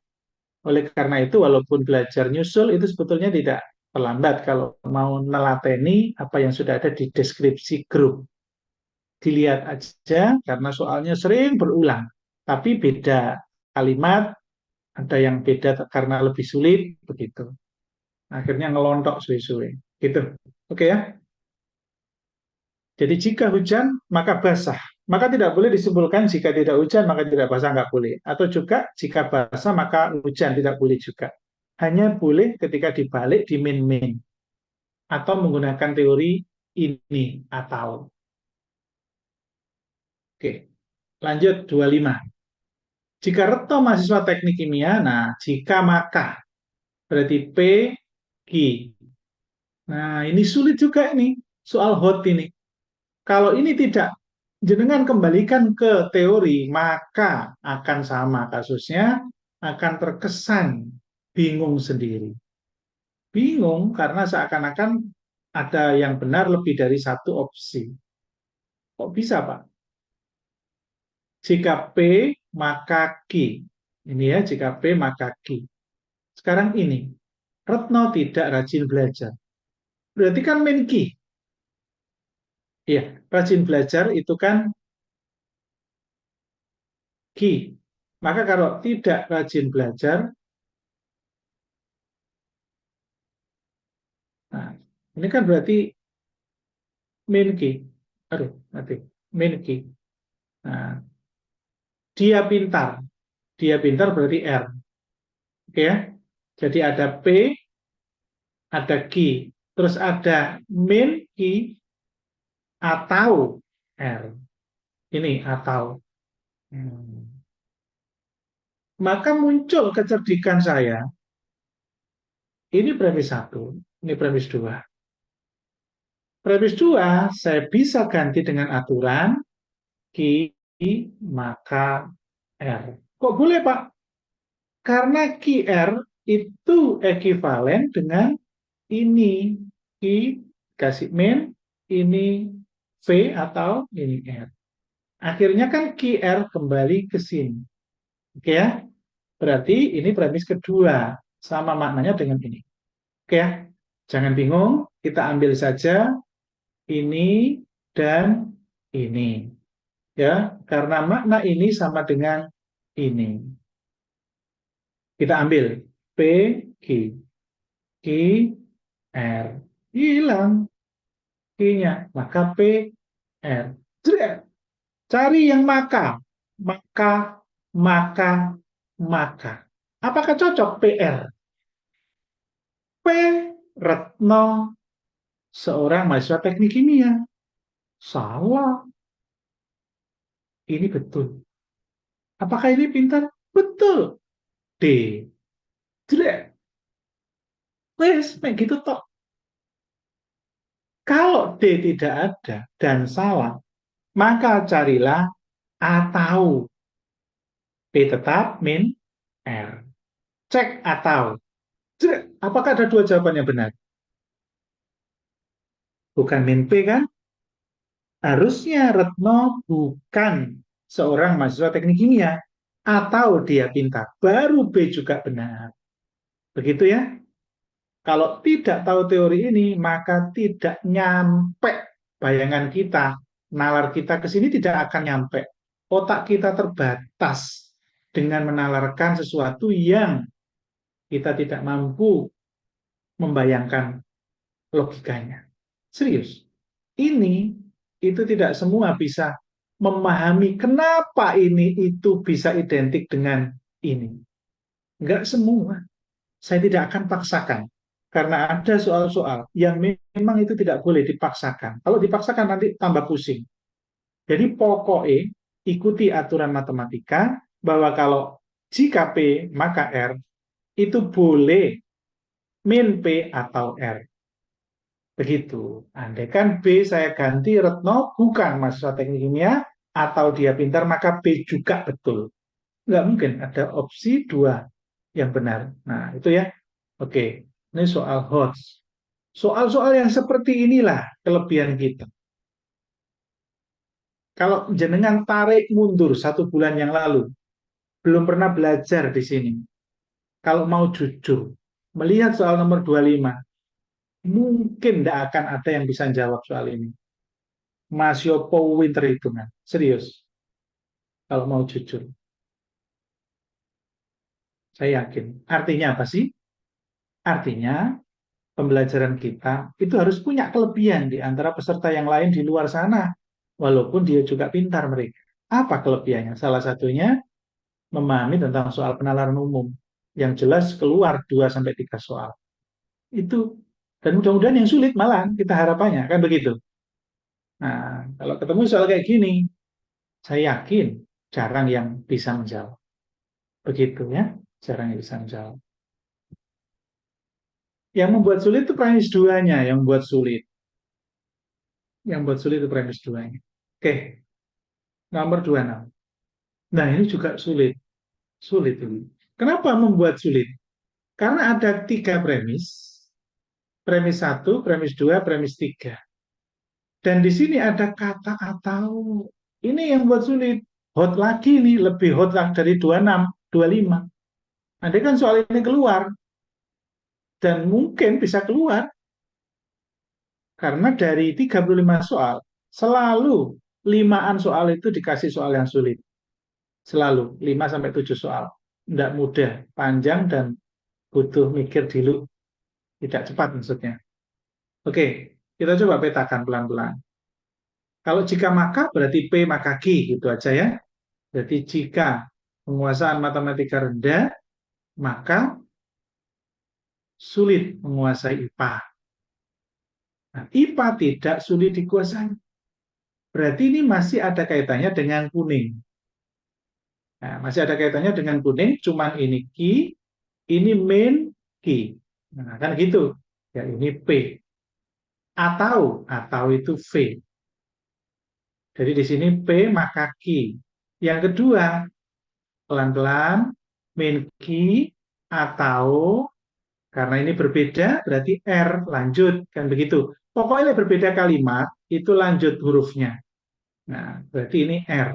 Oleh karena itu, walaupun belajar nyusul, itu sebetulnya tidak terlambat kalau mau nelateni apa yang sudah ada di deskripsi grup. Dilihat aja, karena soalnya sering berulang. Tapi beda kalimat, ada yang beda karena lebih sulit, begitu. Akhirnya ngelontok suwe-suwe. Gitu. Oke ya? Jadi jika hujan, maka basah. Maka tidak boleh disimpulkan jika tidak hujan, maka tidak basah, nggak boleh. Atau juga jika basah, maka hujan, tidak boleh juga. Hanya boleh ketika dibalik di min-min. Atau menggunakan teori ini, atau. Oke, lanjut 25. Jika Retno mahasiswa teknik kimia, nah jika maka, berarti P, Q. Nah ini sulit juga ini, soal hot ini. Kalau ini tidak jenengan kembalikan ke teori, maka akan sama kasusnya, akan terkesan bingung sendiri. Bingung karena seakan-akan ada yang benar lebih dari satu opsi. Kok bisa, Pak? Jika P, maka Q. Ini ya, jika P, maka Q. Sekarang ini, Retno tidak rajin belajar. Berarti kan main Q. Iya, rajin belajar itu kan Q. Maka kalau tidak rajin belajar, nah, ini kan berarti main key. Aduh, nanti main key. Nah, dia pintar. Dia pintar berarti R. Oke ya. Jadi ada P, ada key. Terus ada main key atau R. Ini atau. Hmm. Maka muncul kecerdikan saya. Ini premis satu, ini premis dua. Premis dua, saya bisa ganti dengan aturan key maka R. Kok boleh, Pak? Karena QR itu ekuivalen dengan ini. Q kasih min, ini V atau ini R. Akhirnya kan QR kembali ke sini. Oke ya? Berarti ini premis kedua. Sama maknanya dengan ini. Oke ya? Jangan bingung, kita ambil saja ini dan ini. Ya, karena makna ini sama dengan ini. Kita ambil P, Q. Q, R. Hilang Q-nya. Maka P, R. Cari yang maka. Maka, maka, maka. Apakah cocok PR? P. Retno, seorang mahasiswa teknik kimia. Salah. Ini betul. Apakah ini pintar? Betul. D. Jelek. Wes, kayak gitu toh. Kalau D tidak ada dan salah, maka carilah atau P tetap min R. Cek atau. Apakah ada dua jawaban yang benar? Bukan min P kan? Harusnya Retno bukan seorang mahasiswa teknik kimia. Atau dia pintar. Baru B juga benar. Begitu ya? Kalau tidak tahu teori ini, maka tidak nyampe bayangan kita, nalar kita ke sini tidak akan nyampe. Otak kita terbatas dengan menalarkan sesuatu yang kita tidak mampu membayangkan logikanya. Serius. Ini itu tidak semua bisa memahami kenapa ini itu bisa identik dengan ini. Enggak semua. Saya tidak akan paksakan. Karena ada soal-soal yang memang itu tidak boleh dipaksakan. Kalau dipaksakan nanti tambah pusing. Jadi pokoknya ikuti aturan matematika bahwa kalau jika P maka R itu boleh min P atau R. Begitu. Andai kan B saya ganti Retno bukan mahasiswa teknik kimia atau dia pintar maka B juga betul. Nggak mungkin ada opsi dua yang benar. Nah itu ya. Oke. Ini soal HOTS. Soal-soal yang seperti inilah kelebihan kita. Kalau jenengan tarik mundur 1 bulan yang lalu, belum pernah belajar di sini. Kalau mau jujur, melihat soal nomor 25, mungkin tidak akan ada yang bisa jawab soal ini. Mas Yopo winter hitungan. Serius. Kalau mau jujur. Saya yakin. Artinya apa sih? Artinya pembelajaran kita itu harus punya kelebihan di antara peserta yang lain di luar sana. Walaupun dia juga pintar mereka. Apa kelebihannya? Salah satunya memahami tentang soal penalaran umum. Yang jelas keluar 2 sampai 3 soal. Itu. Dan mudah-mudahan yang sulit malah kita harapannya. Kan begitu. Nah, kalau ketemu soal kayak gini, saya yakin jarang yang bisa menjawab. Begitu ya. Jarang yang bisa menjawab. Yang membuat sulit itu premis 2-nya yang membuat sulit. Yang membuat sulit itu premis 2-nya. Oke, nomor 26. Nah, ini juga sulit. Sulit ini. Kenapa membuat sulit? Karena ada 3 premis. Premis 1, premis 2, premis 3. Dan di sini ada kata atau. Ini yang buat sulit. Hot lagi nih, lebih hot dari 26, 25. Nanti kan soal ini keluar. Dan mungkin bisa keluar. Karena dari 35 soal, selalu 5-an soal itu dikasih soal yang sulit. Selalu 5 sampai 7 soal. Tidak mudah, panjang dan butuh mikir dulu. Tidak cepat maksudnya. Oke, kita coba petakan pelan-pelan. Kalau jika maka berarti P maka Q gitu aja ya. Jadi jika penguasaan matematika rendah, maka sulit menguasai IPA. Nah, IPA tidak sulit dikuasai. Berarti ini masih ada kaitannya dengan kuning. Nah, masih ada kaitannya dengan kuning, cuman ini Q, ini main Q. Nah, kan gitu. Ya, ini P. Atau itu V. Jadi di sini P maka Q. Yang kedua, pelan-pelan main key atau karena ini berbeda berarti R lanjut kan begitu. Pokoknya berbeda kalimat itu lanjut hurufnya. Nah, berarti ini R.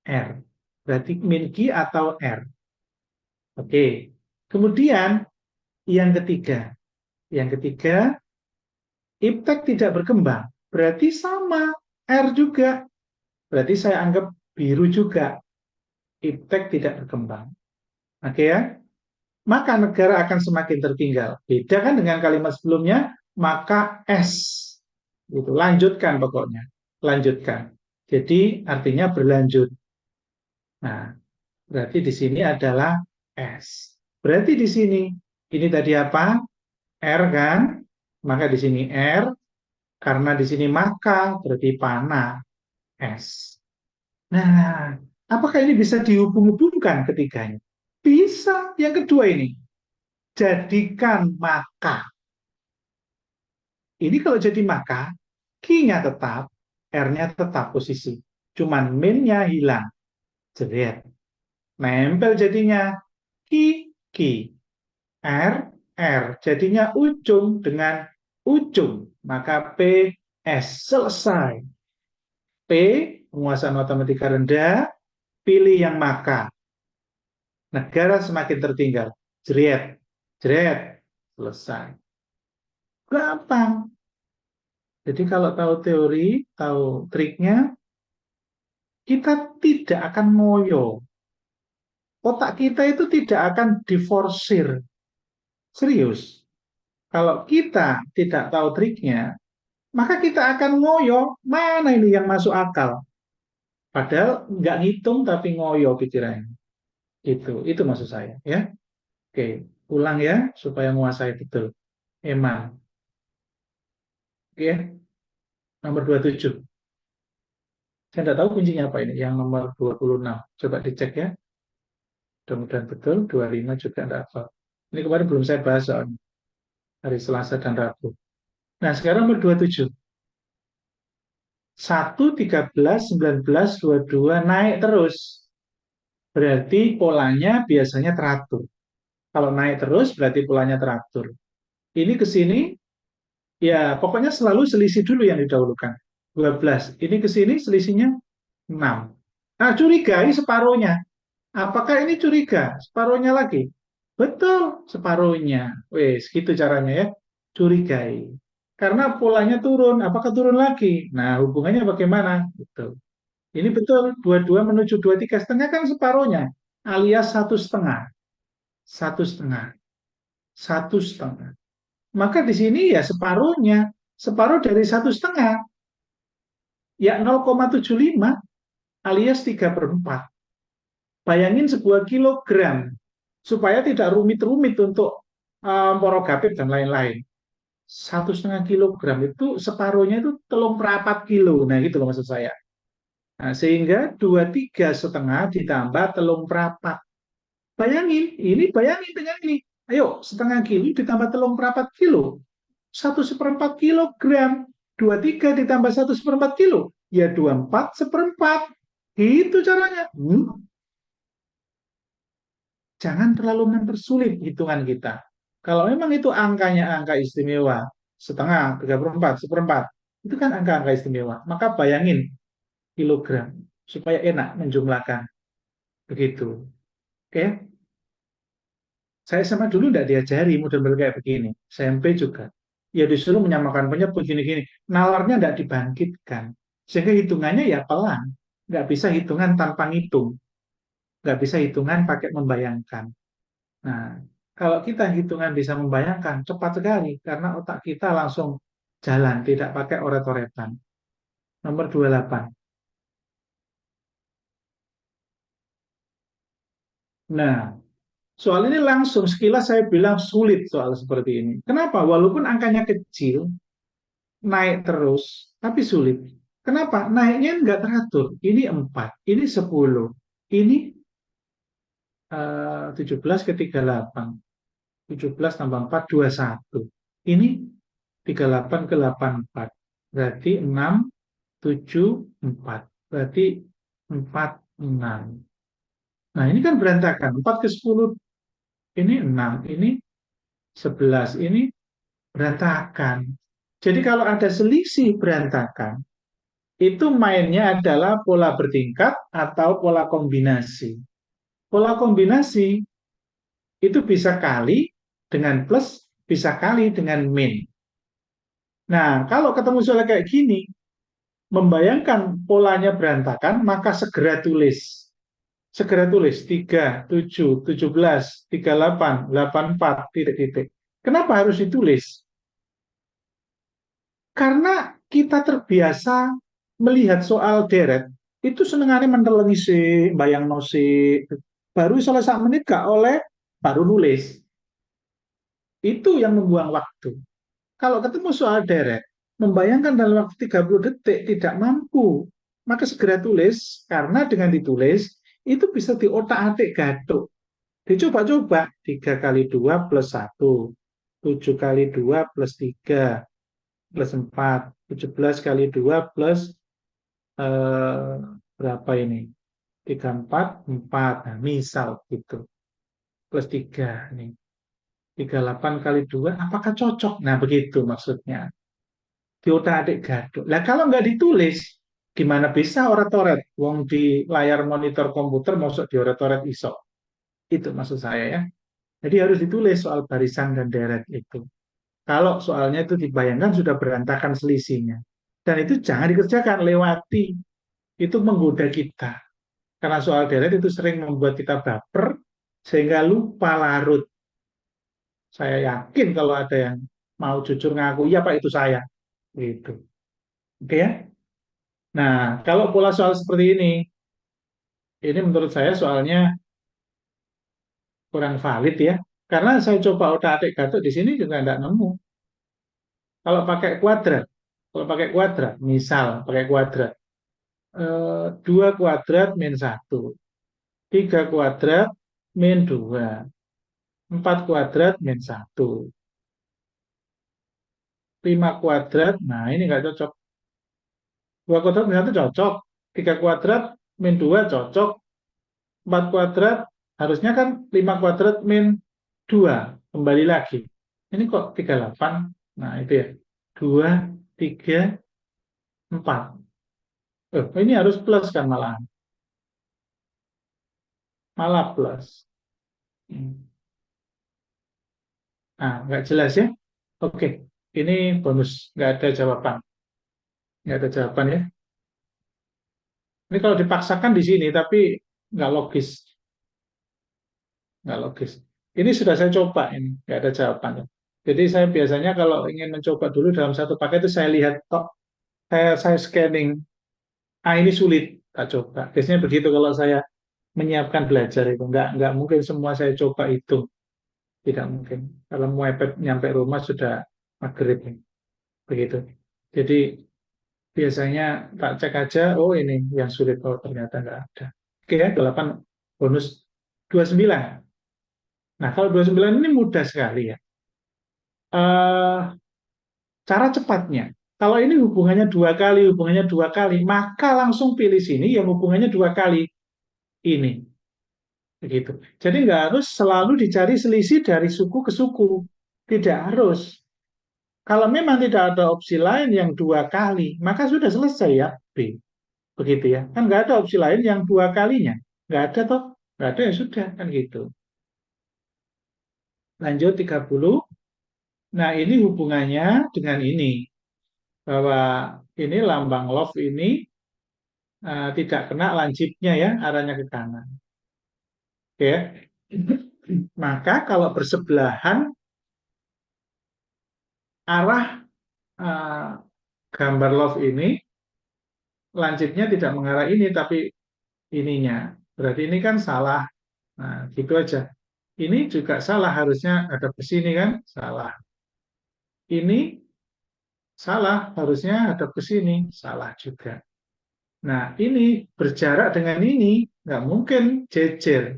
R. Berarti main key atau R. Oke. Kemudian yang ketiga. Yang ketiga, iptek tidak berkembang. Berarti sama R juga. Berarti saya anggap biru juga. Iptek tidak berkembang. Oke ya. Maka negara akan semakin tertinggal. Beda kan dengan kalimat sebelumnya, maka S. Gitu. Lanjutkan pokoknya. Lanjutkan. Jadi artinya berlanjut. Nah, berarti di sini adalah S. Berarti di sini, ini tadi apa? R kan? Maka di sini R, karena di sini maka, berarti panah S. Nah, apakah ini bisa dihubung-hubungkan ketiganya? Bisa. Yang kedua ini, jadikan maka. Ini kalau jadi maka, Q-nya tetap, R-nya tetap posisi. Cuman min-nya hilang. Jeret. Nempel jadinya Q, Q. R, R. Jadinya ujung dengan ujung. Maka P, S. Selesai. P, penguasaan matematika rendah, pilih yang maka. Negara semakin tertinggal. Jeret. Jeret. Selesai. Gampang. Jadi kalau tahu teori, tahu triknya, kita tidak akan ngoyo. Otak kita itu tidak akan diforsir. Serius. Kalau kita tidak tahu triknya, maka kita akan ngoyo. Mana ini yang masuk akal? Padahal nggak ngitung tapi ngoyo pikirannya. Itu maksud saya. Ya, oke. Ulang ya supaya menguasai betul. Emang. Oke, nomor 27. Saya tidak tahu kuncinya apa ini, yang nomor 26. Coba dicek ya. Mudah-mudahan betul, 25 juga tidak hafal. Ini kemarin belum saya bahas soalnya, hari Selasa dan Rabu. Nah, sekarang nomor 27. 1, 13, 19, 22, naik terus. Berarti polanya biasanya teratur. Kalau naik terus berarti polanya teratur. Ini ke sini, ya pokoknya selalu selisih dulu yang didahulukan. 12. Ini ke sini selisihnya 6. Nah, curigai separuhnya. Apakah ini curiga? Separuhnya lagi. Betul, separuhnya. Wes, gitu caranya ya. Curigai. Karena polanya turun, apakah turun lagi? Nah, hubungannya bagaimana? Gitu. Ini betul, 22 menuju 23. Setengah kan separuhnya, alias satu setengah. Satu setengah. Satu setengah. Maka di sini ya separuhnya. Separuh dari satu setengah, ya 0,75 alias 3/4. Bayangin sebuah kilogram, supaya tidak rumit-rumit untuk porogatif dan lain-lain. 1,5 kilogram itu separuhnya itu 3/4 kilo. Nah gitu loh maksud saya. Nah, sehingga 23,5 ditambah 3/4. Bayangin dengan ini. Ayo, setengah kilo ditambah 3/4 kilo. 1/4 kilogram. 23 ditambah 1/4 kilo. Ya 24/4. Gitu caranya. Jangan terlalu mempersulit hitungan kita. Kalau memang itu angkanya angka istimewa, setengah, 3/4, seperempat, itu kan angka-angka istimewa. Maka bayangin kilogram, supaya enak menjumlahkan. Begitu. Oke? Saya sama dulu tidak diajari model-model kayak begini. SMP juga. Ya disuruh menyamakan penyebut gini-gini. Nalarnya tidak dibangkitkan. Sehingga hitungannya ya pelan. Nggak bisa hitungan tanpa ngitung. Nggak bisa hitungan pakai membayangkan. Nah, kalau kita hitungan bisa membayangkan, cepat sekali karena otak kita langsung jalan, tidak pakai oret-oretan. Nomor 28. Nah, soal ini langsung sekilas saya bilang sulit soal seperti ini. Kenapa? Walaupun angkanya kecil, naik terus, tapi sulit. Kenapa? Naiknya nggak teratur. Ini 4, ini 10, ini 17 ke 38. 17 tambah 4, 21. Ini 38 ke 84. Berarti 6, 7, 4. Berarti 4, 6. Nah, ini kan berantakan. 4 ke 10, ini 6. Ini 11. Ini berantakan. Jadi kalau ada selisih berantakan, itu mainnya adalah pola bertingkat atau pola kombinasi. Pola kombinasi itu bisa kali dengan plus, bisa kali dengan min. Nah, kalau ketemu soal kayak gini, membayangkan polanya berantakan, maka segera tulis. Segera tulis 3, 7, 17, 38, 84, titik-titik. Kenapa harus ditulis? Karena kita terbiasa melihat soal deret, itu senengannya mentelengi si, bayang no si, baru selesai menit gak oleh, baru nulis. Itu yang membuang waktu. Kalau ketemu soal deret, membayangkan dalam waktu 30 detik tidak mampu, maka segera tulis, karena dengan ditulis, itu bisa diotak-atik gaduk. Dicoba-coba, 3 kali 2 plus 1, 7 kali 2 plus 3, plus 4, 17 kali 2 plus eh, berapa ini? 34, 4. Nah, misal gitu. Plus 3 nih. 38 kali 2, apakah cocok? Nah, begitu maksudnya. Diotak-atik gaduk. Nah, kalau nggak ditulis, gimana bisa oret-oret? Wong di layar monitor komputer masuk di oret-oret iso. Itu maksud saya ya. Jadi harus ditulis soal barisan dan deret itu. Kalau soalnya itu dibayangkan sudah berantakan selisihnya. Dan itu jangan dikerjakan, lewati. Itu menggoda kita. Karena soal deret itu sering membuat kita baper, sehingga lupa larut. Saya yakin kalau ada yang mau jujur ngaku, iya Pak itu saya. Gitu. Oke ya? Nah, kalau pola soal seperti ini menurut saya soalnya kurang valid ya. Karena saya coba otak-atik gatuk di sini juga tidak nemu. Kalau pakai kuadrat, misal pakai kuadrat, 2 kuadrat min 1, 3 kuadrat min 2, 4 kuadrat min 1, 5 kuadrat, nah ini nggak cocok. 2 kuadrat min 1 cocok, 3 kuadrat min 2 cocok, 4 kuadrat harusnya kan 5 kuadrat min 2, kembali lagi. Ini kok 38? Nah, itu ya. 2, 3, 4. Ini harus plus kan malahan. Malah plus. Hmm. Nah, nggak jelas ya. Oke, ini bonus. Nggak ada jawaban. Nggak ada jawaban ya. Ini kalau dipaksakan di sini, tapi nggak logis. Nggak logis. Ini sudah saya coba ini, nggak ada jawabannya. Jadi saya biasanya kalau ingin mencoba dulu dalam satu paket itu saya lihat tok, saya scanning. Ini sulit, tak coba. Biasanya begitu kalau saya menyiapkan belajar itu. Nggak mungkin semua saya coba itu, tidak mungkin. Kalau mau nyampe rumah sudah maghrib, begitu. Jadi biasanya tak cek aja, oh ini yang sulit, oh ternyata nggak ada. Oke ya, 8 bonus 29. Nah, kalau 29 ini mudah sekali ya. Eh, Cara cepatnya, kalau ini hubungannya dua kali, maka langsung pilih sini yang hubungannya dua kali ini, begitu. Jadi nggak harus selalu dicari selisih dari suku ke suku, tidak harus. Kalau memang tidak ada opsi lain yang dua kali, maka sudah selesai ya B, begitu ya. Kan nggak ada opsi lain yang dua kalinya, nggak ada toh, nggak ada ya sudah kan gitu. Lanjut 30. Nah ini hubungannya dengan ini, bahwa ini lambang love ini tidak kena lancipnya ya, arahnya ke kanan. Oke. Maka kalau bersebelahan, arah uh, gambar love ini lancipnya tidak mengarah ini tapi ininya. Berarti ini kan salah. Nah, gitu aja. Ini juga salah, harusnya ada ke sini kan? Salah. Ini salah, harusnya ada ke sini. Salah juga. Nah, ini berjarak dengan ini nggak mungkin jejer.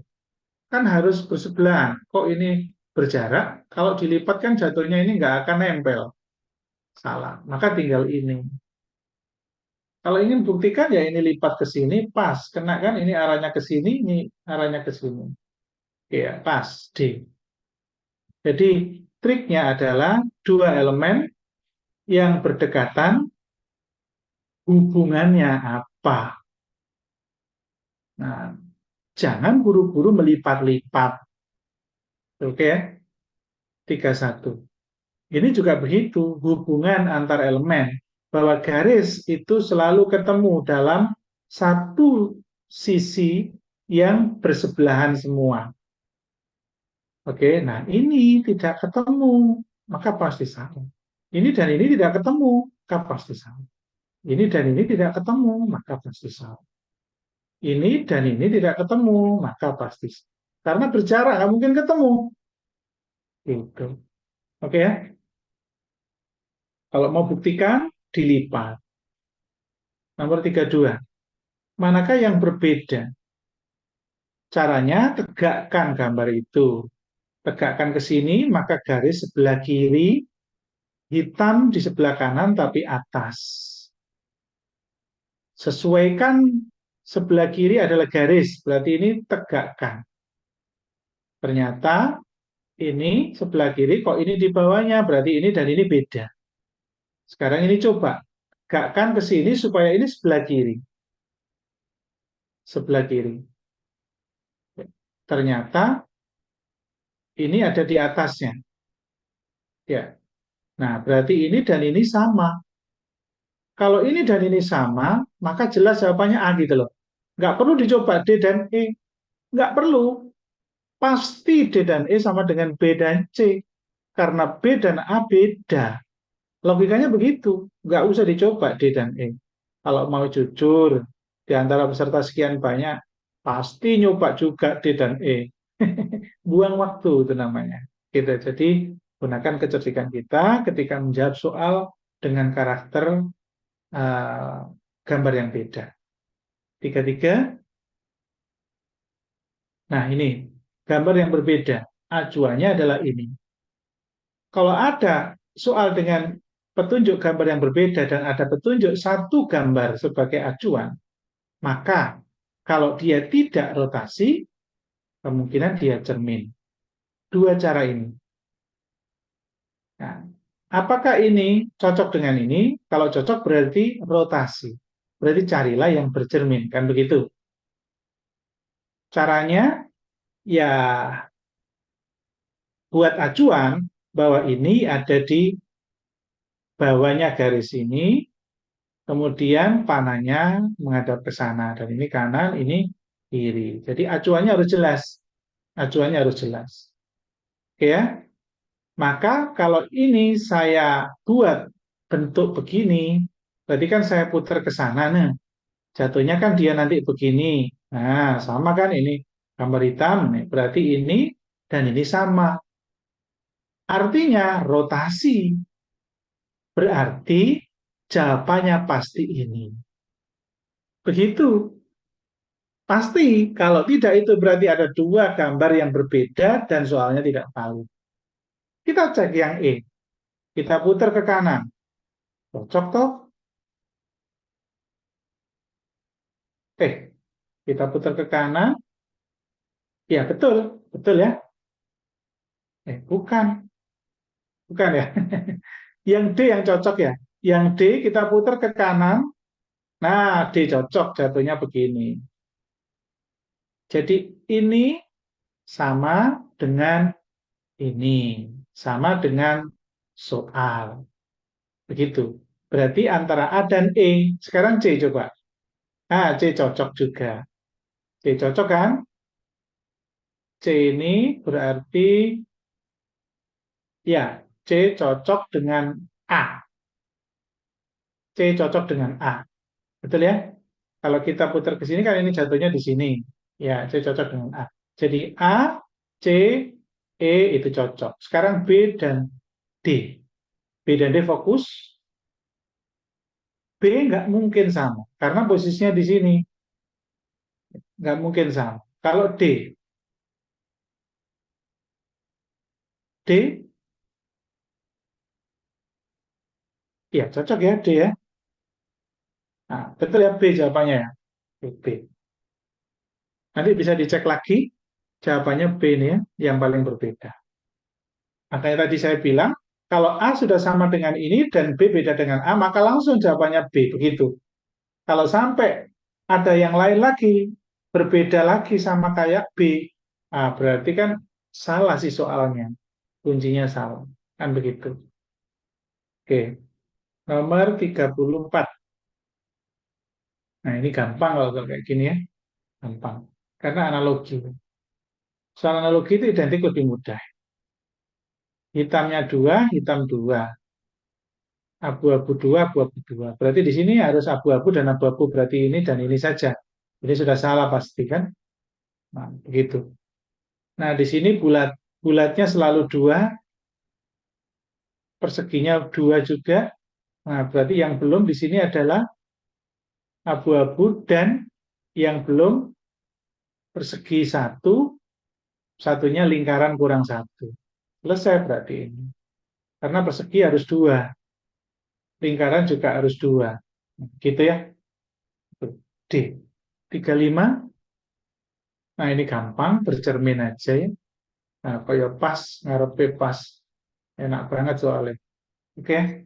Kan harus bersebelahan. Kok ini berjarak? Kalau dilipat kan jatuhnya ini nggak akan nempel. Salah. Maka tinggal ini. Kalau ingin buktikan ya ini lipat ke sini, pas. Kena kan ini arahnya ke sini, ini arahnya ke sini. Ya, pas. D. Jadi triknya adalah dua elemen yang berdekatan, hubungannya apa? Nah, jangan buru-buru melipat-lipat. Oke ya? 31. Ini juga begitu, hubungan antar elemen. Bahwa garis itu selalu ketemu dalam satu sisi yang bersebelahan semua. Oke, nah ini tidak ketemu, maka pasti salah. Ini dan ini tidak ketemu, maka pasti salah. Ini dan ini tidak ketemu, maka pasti salah. Ini dan ini tidak ketemu, maka pasti salah. Karena berjarak, nggak mungkin ketemu. Gitu. Oke ya? Kalau mau buktikan, dilipat. Nomor 32. Manakah yang berbeda? Caranya tegakkan gambar itu. Tegakkan ke sini, maka garis sebelah kiri hitam di sebelah kanan tapi atas. Sesuaikan sebelah kiri adalah garis, berarti ini tegakkan. Ternyata ini sebelah kiri, kok ini di bawahnya, berarti ini dan ini beda. Sekarang ini coba, tegakkan ke sini supaya ini sebelah kiri. Sebelah kiri. Ternyata ini ada di atasnya. Ya. Nah, berarti ini dan ini sama. Kalau ini dan ini sama, maka jelas jawabannya A gitu loh. Nggak perlu dicoba D dan E. Nggak perlu. Pasti D dan E sama dengan B dan C. Karena B dan A beda. Logikanya begitu. Nggak usah dicoba D dan E. Kalau mau jujur, di antara peserta sekian banyak, pasti nyoba juga D dan E. Buang waktu itu namanya. Gitu. Jadi gunakan kecerdikan kita ketika menjawab soal dengan karakter uh, gambar yang beda. Tiga-tiga. Nah ini gambar yang berbeda. Acuannya adalah ini. Kalau ada soal dengan petunjuk gambar yang berbeda dan ada petunjuk satu gambar sebagai acuan, maka kalau dia tidak rotasi, kemungkinan dia cermin. dua cara ini. Nah, apakah ini cocok dengan ini? Kalau cocok berarti rotasi. Berarti carilah yang bercermin, kan begitu. Caranya ya buat acuan bahwa ini ada di bawahnya garis ini, kemudian panahnya menghadap ke sana. Dan ini kanan, ini kiri. Jadi acuannya harus jelas. Acuannya harus jelas. Oke ya? Maka kalau ini saya buat bentuk begini, berarti kan saya putar ke sana. Nah, jatuhnya kan dia nanti begini. Nah, sama kan ini gambar hitam. Nih. Berarti ini dan ini sama. Artinya rotasi. Berarti jawabannya pasti ini. Begitu. Pasti. Kalau tidak itu berarti ada dua gambar yang berbeda dan soalnya tidak tahu. Kita cek yang E. Kita putar ke kanan. Cocok toh? Eh, kita putar ke kanan. Ya, betul. Betul ya. Bukan. Bukan ya. Yang D yang cocok ya. Yang D kita putar ke kanan. Nah, D cocok jatuhnya begini. Jadi ini sama dengan ini. Sama dengan soal. Begitu. Berarti antara A dan E. Sekarang C coba. Ah, C cocok juga. C cocok kan? C ini berarti ya, C cocok dengan A. C cocok dengan A. Betul ya? Kalau kita putar ke sini kan ini jatuhnya di sini. Ya, C cocok dengan A. Jadi A, C, E itu cocok. Sekarang B dan D. B dan D fokus. B nggak mungkin sama. Karena posisinya di sini. Nggak mungkin sama. Kalau D, D, ya cocok ya D ya. Nah, betul ya B jawabannya ya. B. Nanti bisa dicek lagi. Jawabannya B ini ya, yang paling berbeda. Makanya tadi saya bilang, kalau A sudah sama dengan ini dan B beda dengan A, maka langsung jawabannya B, begitu. Kalau sampai ada yang lain lagi, berbeda lagi sama kayak B, berarti kan salah sih soalnya. Kuncinya salah. Kan begitu. Oke, nomor 34. Nah, ini gampang kalau kayak gini ya. Gampang. Karena analogi. Soal analogi itu identik lebih mudah. Hitamnya dua, hitam dua. Abu-abu dua, abu-abu dua. Berarti di sini harus abu-abu dan abu-abu. Berarti ini dan ini saja. Ini sudah salah pasti kan? Nah, begitu. Nah, di sini bulatnya selalu dua, perseginya dua juga. Nah, berarti yang belum di sini adalah abu-abu dan yang belum persegi satu, satunya lingkaran kurang satu. Selesai berarti ini. Karena persegi harus dua, lingkaran juga harus dua. Gitu ya. D. 35. Nah, ini gampang, bercermin aja ya. Nah, kaya pas, ngarepe pas. Enak banget soalnya. Oke,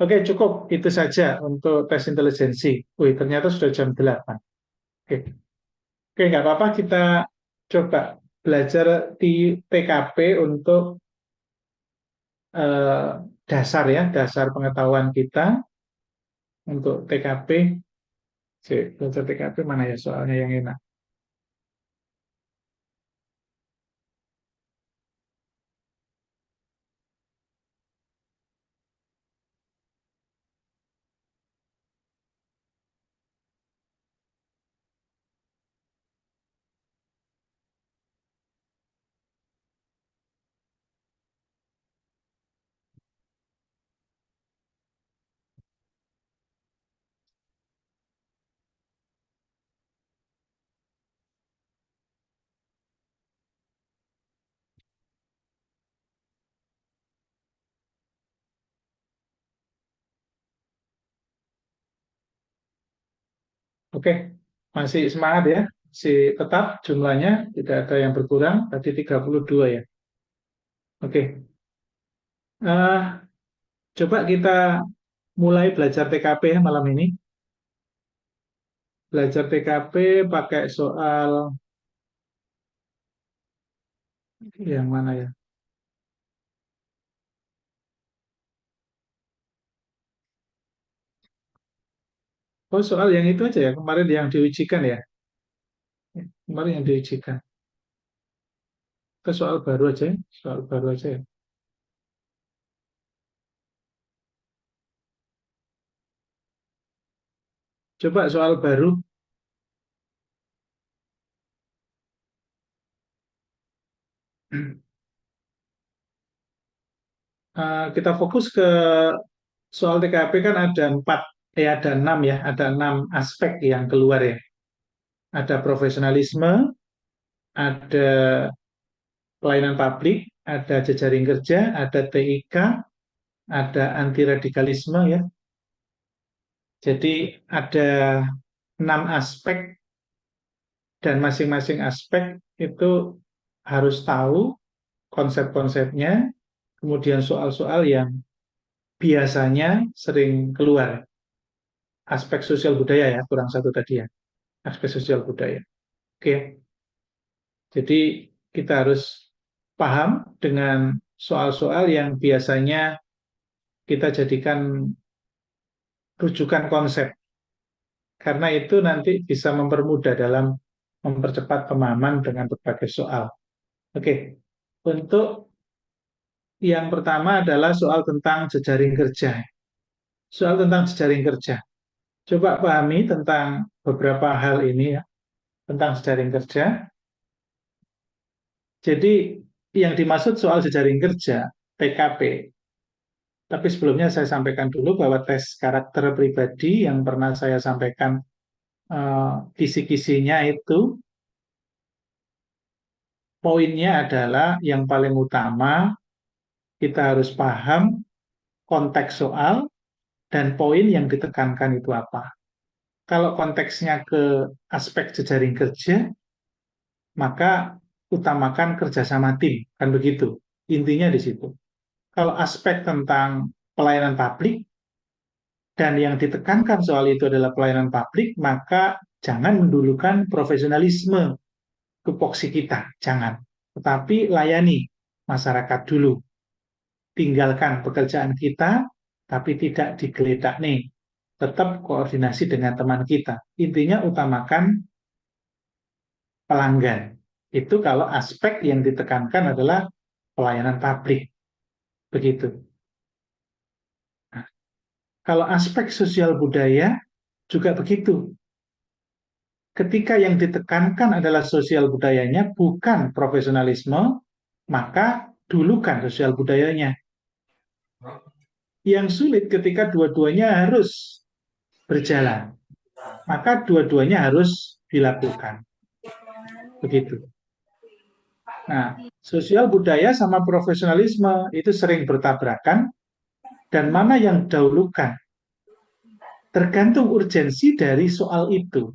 oke cukup. Itu saja untuk tes intelijensi. Wih, ternyata sudah jam 8. Oke, oke nggak apa-apa. Kita coba belajar di TKP untuk eh, dasar ya, dasar pengetahuan kita untuk TKP. Cek, belajar TKP mana ya soalnya yang enak. Oke, masih semangat ya. Masih tetap jumlahnya tidak ada yang berkurang. Tadi 32 ya. Oke. Eh, Coba kita mulai belajar TKP ya malam ini. Belajar TKP pakai soal yang mana ya? Oh, soal yang itu aja ya, kemarin yang diujikan ya. Kemarin yang diujikan. Ke soal baru aja ya. Soal baru aja ya. Coba soal baru. Kita fokus ke soal TKP kan ada empat, ada enam ya, ada enam aspek yang keluar ya. Ada profesionalisme, ada pelayanan publik, ada jejaring kerja, ada TIK, ada anti radikalisme ya. Jadi ada enam aspek dan masing-masing aspek itu harus tahu konsep-konsepnya, kemudian soal-soal yang biasanya sering keluar. Aspek sosial budaya ya, kurang satu tadi ya, aspek sosial budaya. Oke, jadi kita harus paham dengan soal-soal yang biasanya kita jadikan rujukan konsep, karena itu nanti bisa mempermudah dalam mempercepat pemahaman dengan berbagai soal. Oke, untuk yang pertama adalah soal tentang jejaring kerja. Soal tentang jejaring kerja. Coba pahami tentang beberapa hal ini ya, tentang jejaring kerja. Jadi yang dimaksud soal jejaring kerja, TKP. Tapi sebelumnya saya sampaikan dulu bahwa tes karakter pribadi yang pernah saya sampaikan kisi-kisinya itu, poinnya adalah yang paling utama kita harus paham konteks soal dan poin yang ditekankan itu apa. Kalau konteksnya ke aspek jejaring kerja, maka utamakan kerjasama tim, kan begitu. Intinya di situ. Kalau aspek tentang pelayanan publik dan yang ditekankan soal itu adalah pelayanan publik, maka jangan mendulukan profesionalisme tupoksi kita, jangan. Tetapi layani masyarakat dulu. Tinggalkan pekerjaan kita, tapi tidak digeledak nih. Tetap koordinasi dengan teman kita. Intinya utamakan pelanggan. Itu kalau aspek yang ditekankan adalah pelayanan publik. Begitu. Nah, kalau aspek sosial budaya juga begitu. Ketika yang ditekankan adalah sosial budayanya, bukan profesionalisme, maka dulukan sosial budayanya. Yang sulit ketika dua-duanya harus berjalan, maka dua-duanya harus dilakukan. Begitu. Nah, sosial budaya sama profesionalisme itu sering bertabrakan, dan mana yang dahulukan tergantung urgensi dari soal itu.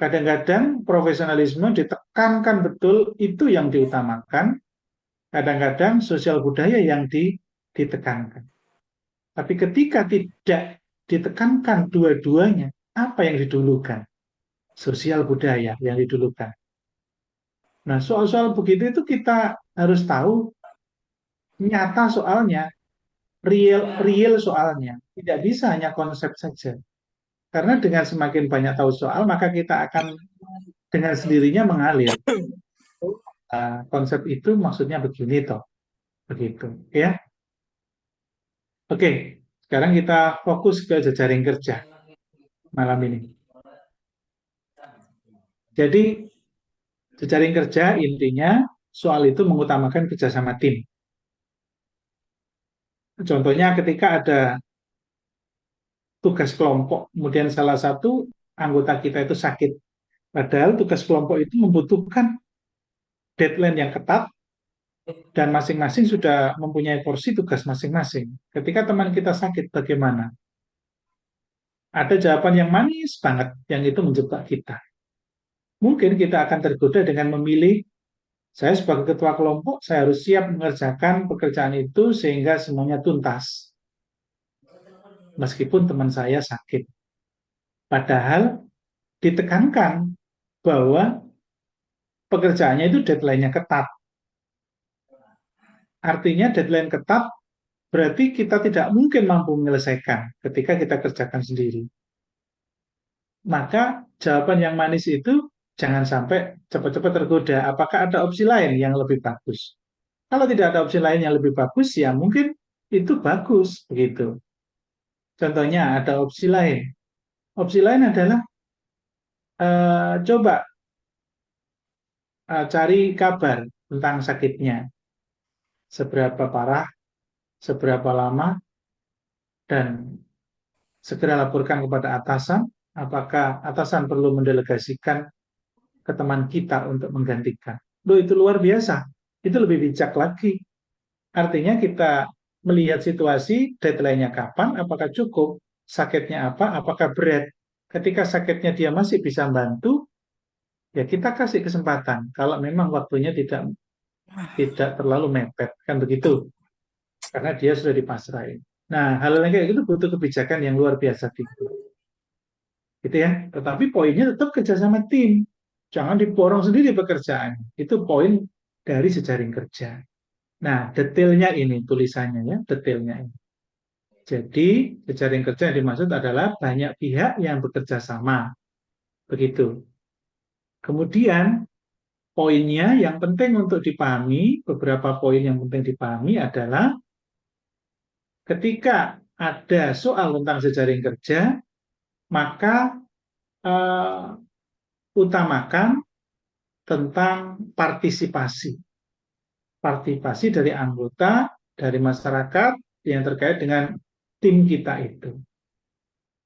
Kadang-kadang profesionalisme ditekankan betul, itu yang diutamakan. Kadang-kadang sosial budaya yang ditekankan. Tapi ketika tidak ditekankan dua-duanya, apa yang didulukan? Sosial budaya yang didulukan. Nah, soal-soal begitu itu kita harus tahu nyata soalnya, real soalnya. Tidak bisa hanya konsep saja. Karena dengan semakin banyak tahu soal, maka kita akan dengan sendirinya mengalir. Konsep itu maksudnya begini toh, begitu ya. Oke, sekarang kita fokus ke jejaring kerja malam ini. Jadi jejaring kerja intinya soal itu mengutamakan kerjasama tim. Contohnya ketika ada tugas kelompok, kemudian salah satu anggota kita itu sakit. Padahal tugas kelompok itu membutuhkan deadline yang ketat dan masing-masing sudah mempunyai porsi tugas masing-masing. Ketika teman kita sakit, bagaimana? Ada jawaban yang manis banget yang itu menjebak kita. Mungkin kita akan tergoda dengan memilih Saya sebagai ketua kelompok, saya harus siap mengerjakan pekerjaan itu sehingga semuanya tuntas. Meskipun teman saya sakit. Padahal ditekankan bahwa pekerjaannya itu deadline-nya ketat. Artinya deadline ketat berarti kita tidak mungkin mampu menyelesaikan ketika kita kerjakan sendiri. Maka jawaban yang manis itu jangan sampai cepat-cepat tergoda. Apakah ada opsi lain yang lebih bagus? Kalau tidak ada opsi lain yang lebih bagus, ya mungkin itu bagus begitu. Contohnya ada opsi lain. Opsi lain adalah coba cari kabar tentang sakitnya, seberapa parah, seberapa lama, dan segera laporkan kepada atasan. Apakah atasan perlu mendelegasikan ke teman kita untuk menggantikan? Loh, itu luar biasa. Itu lebih bijak lagi. Artinya kita melihat situasi, deadline-nya kapan, apakah cukup, sakitnya apa, apakah berat. Ketika sakitnya dia masih bisa bantu, ya kita kasih kesempatan. Kalau memang waktunya tidak tidak terlalu mepet, kan begitu. Karena dia sudah dipasrahin. Nah, hal yang kayak gitu butuh kebijakan yang luar biasa gitu. Gitu ya. Tetapi poinnya tetap kerjasama tim. Jangan diborong sendiri pekerjaan. Itu poin dari jejaring kerja. Nah, detailnya ini tulisannya ya, detailnya ini. Jadi, jejaring kerja yang dimaksud adalah banyak pihak yang bekerja sama. Begitu. Kemudian, poinnya yang penting untuk dipahami, beberapa poin yang penting dipahami adalah ketika ada soal tentang jejaring kerja, maka eh, utamakan tentang partisipasi. Partisipasi dari anggota, dari masyarakat yang terkait dengan tim kita itu.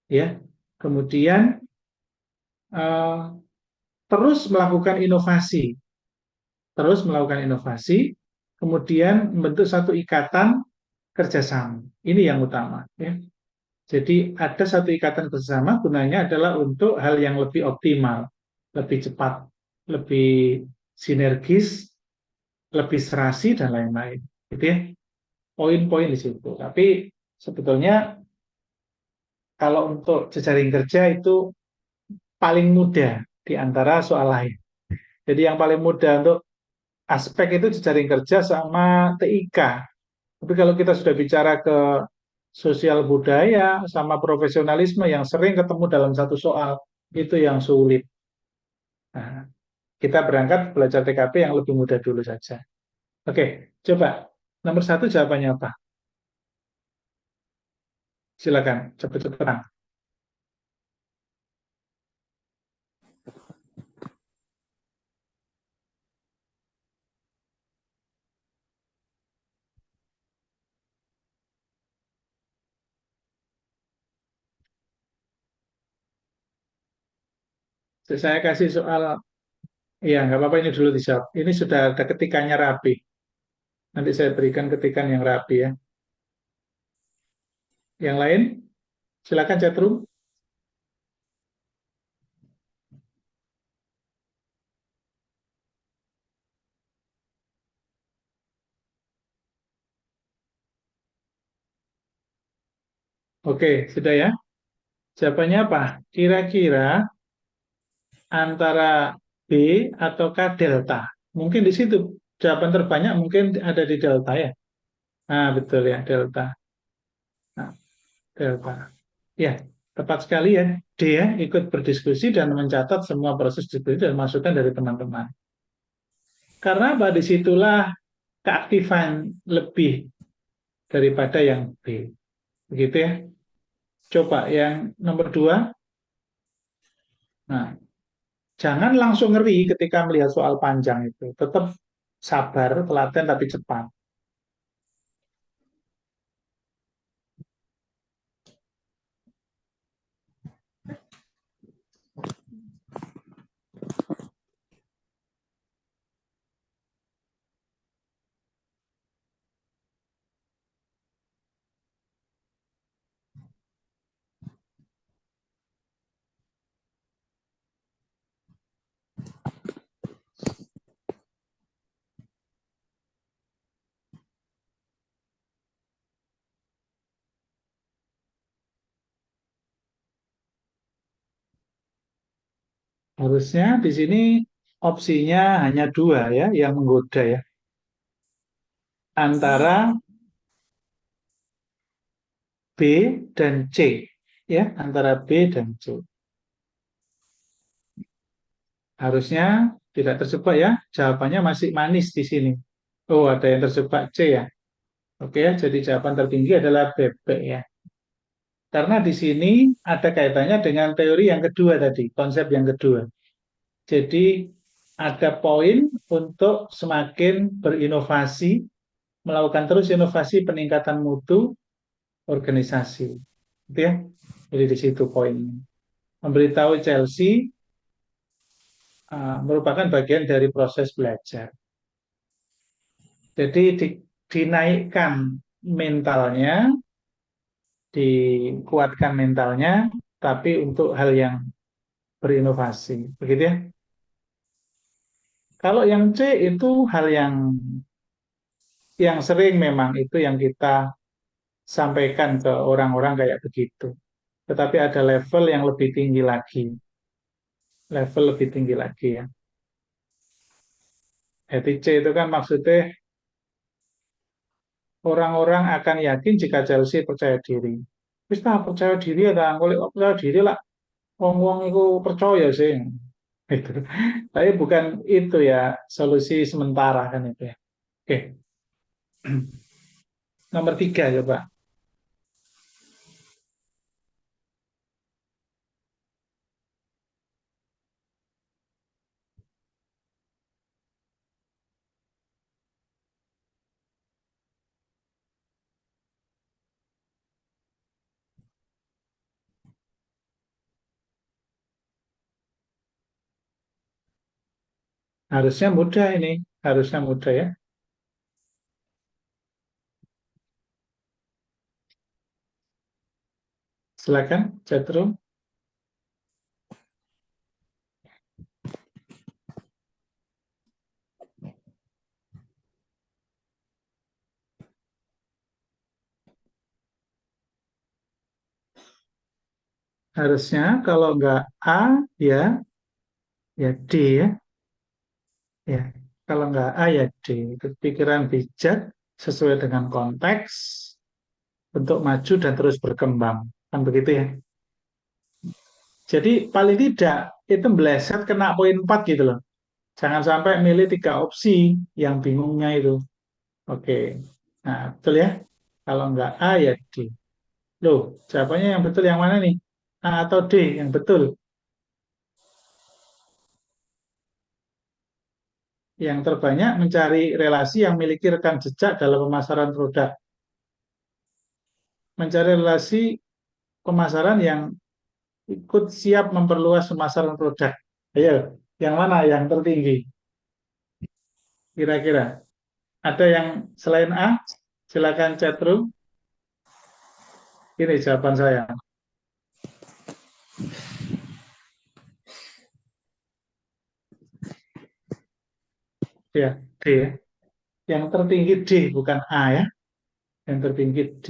Ya, kemudian eh, terus melakukan inovasi, terus melakukan inovasi, kemudian membentuk satu ikatan kerjasama. Ini yang utama. Ya. Jadi ada satu ikatan kerjasama gunanya adalah untuk hal yang lebih optimal, lebih cepat, lebih sinergis, lebih serasi dan lain-lain. Gitu ya. Poin-poin di situ. Tapi sebetulnya kalau untuk jejaring kerja itu paling mudah di antara soal lain. Jadi yang paling mudah untuk aspek itu jejaring kerja sama TIK. Tapi kalau kita sudah bicara ke sosial budaya sama profesionalisme yang sering ketemu dalam satu soal, itu yang sulit. Nah, kita berangkat belajar TKP yang lebih mudah dulu saja. Oke, coba. Nomor satu jawabannya apa? Silakan, cepet-cepetan. Saya kasih soal, ya nggak apa-apa ini dulu dijawab. Ini sudah ada ketikannya rapi. Nanti saya berikan ketikan yang rapi ya. Yang lain, silakan chatroom. Oke, sudah ya. Jawabannya apa? Kira-kira antara B atau K delta. Mungkin di situ jawaban terbanyak mungkin ada di delta ya. Nah, betul ya, delta. Nah, delta. Ya, tepat sekali ya. D ya, ikut berdiskusi dan mencatat semua proses diskusi dan masukan dari teman-teman. Karena apa? Disitulah keaktifan lebih daripada yang B. Begitu ya. Coba yang nomor dua. Nah, jangan langsung ngeri ketika melihat soal panjang itu. Tetap sabar, telaten tapi cepat. Harusnya di sini opsinya hanya dua ya yang menggoda ya. Antara B dan C. Ya, antara B dan C. Harusnya tidak terjebak ya. Jawabannya masih manis di sini. Oh, ada yang terjebak C ya. Oke ya, jadi jawaban tertinggi adalah bebek ya. Karena di sini ada kaitannya dengan teori yang kedua tadi, konsep yang kedua. Jadi ada poin untuk semakin berinovasi, melakukan terus inovasi peningkatan mutu organisasi. Gitu ya. Jadi di situ poinnya. Memberitahu Chelsea merupakan bagian dari proses belajar. Jadi dinaikkan mentalnya, dikuatkan mentalnya, tapi untuk hal yang berinovasi. Begitu ya. Kalau yang C itu hal yang sering memang itu yang kita sampaikan ke orang-orang kayak begitu. Tetapi ada level yang lebih tinggi lagi. Level lebih tinggi lagi ya. Jadi C itu kan maksudnya orang-orang akan yakin jika Chelsea percaya diri. Wis percaya diri ya, kalau percaya diri lah. Wong-wong itu percaya sih. Itu. Tapi bukan itu ya solusi sementara kan itu ya. Oke, nomor tiga coba. Harusnya mudah ini. Harusnya mudah ya. Silakan, Cetro. Harusnya kalau nggak A ya ya D ya. Ya, kalau nggak A ya D. Itu pikiran bijak sesuai dengan konteks untuk maju dan terus berkembang. Kan begitu ya. Jadi paling tidak itu meleset kena poin 4 gitu loh. Jangan sampai milih tiga opsi yang bingungnya itu. Oke. Nah, betul ya. Kalau nggak A ya D. Loh, jawabannya yang betul yang mana nih? A atau D yang betul? Yang terbanyak mencari relasi yang memiliki rekam jejak dalam pemasaran produk. Mencari relasi pemasaran yang ikut siap memperluas pemasaran produk. Ayo, yang mana yang tertinggi? Kira-kira ada yang selain A? Silakan chat room. Ini jawaban saya. Ya, D ya. Yang tertinggi D bukan A ya. Yang tertinggi D.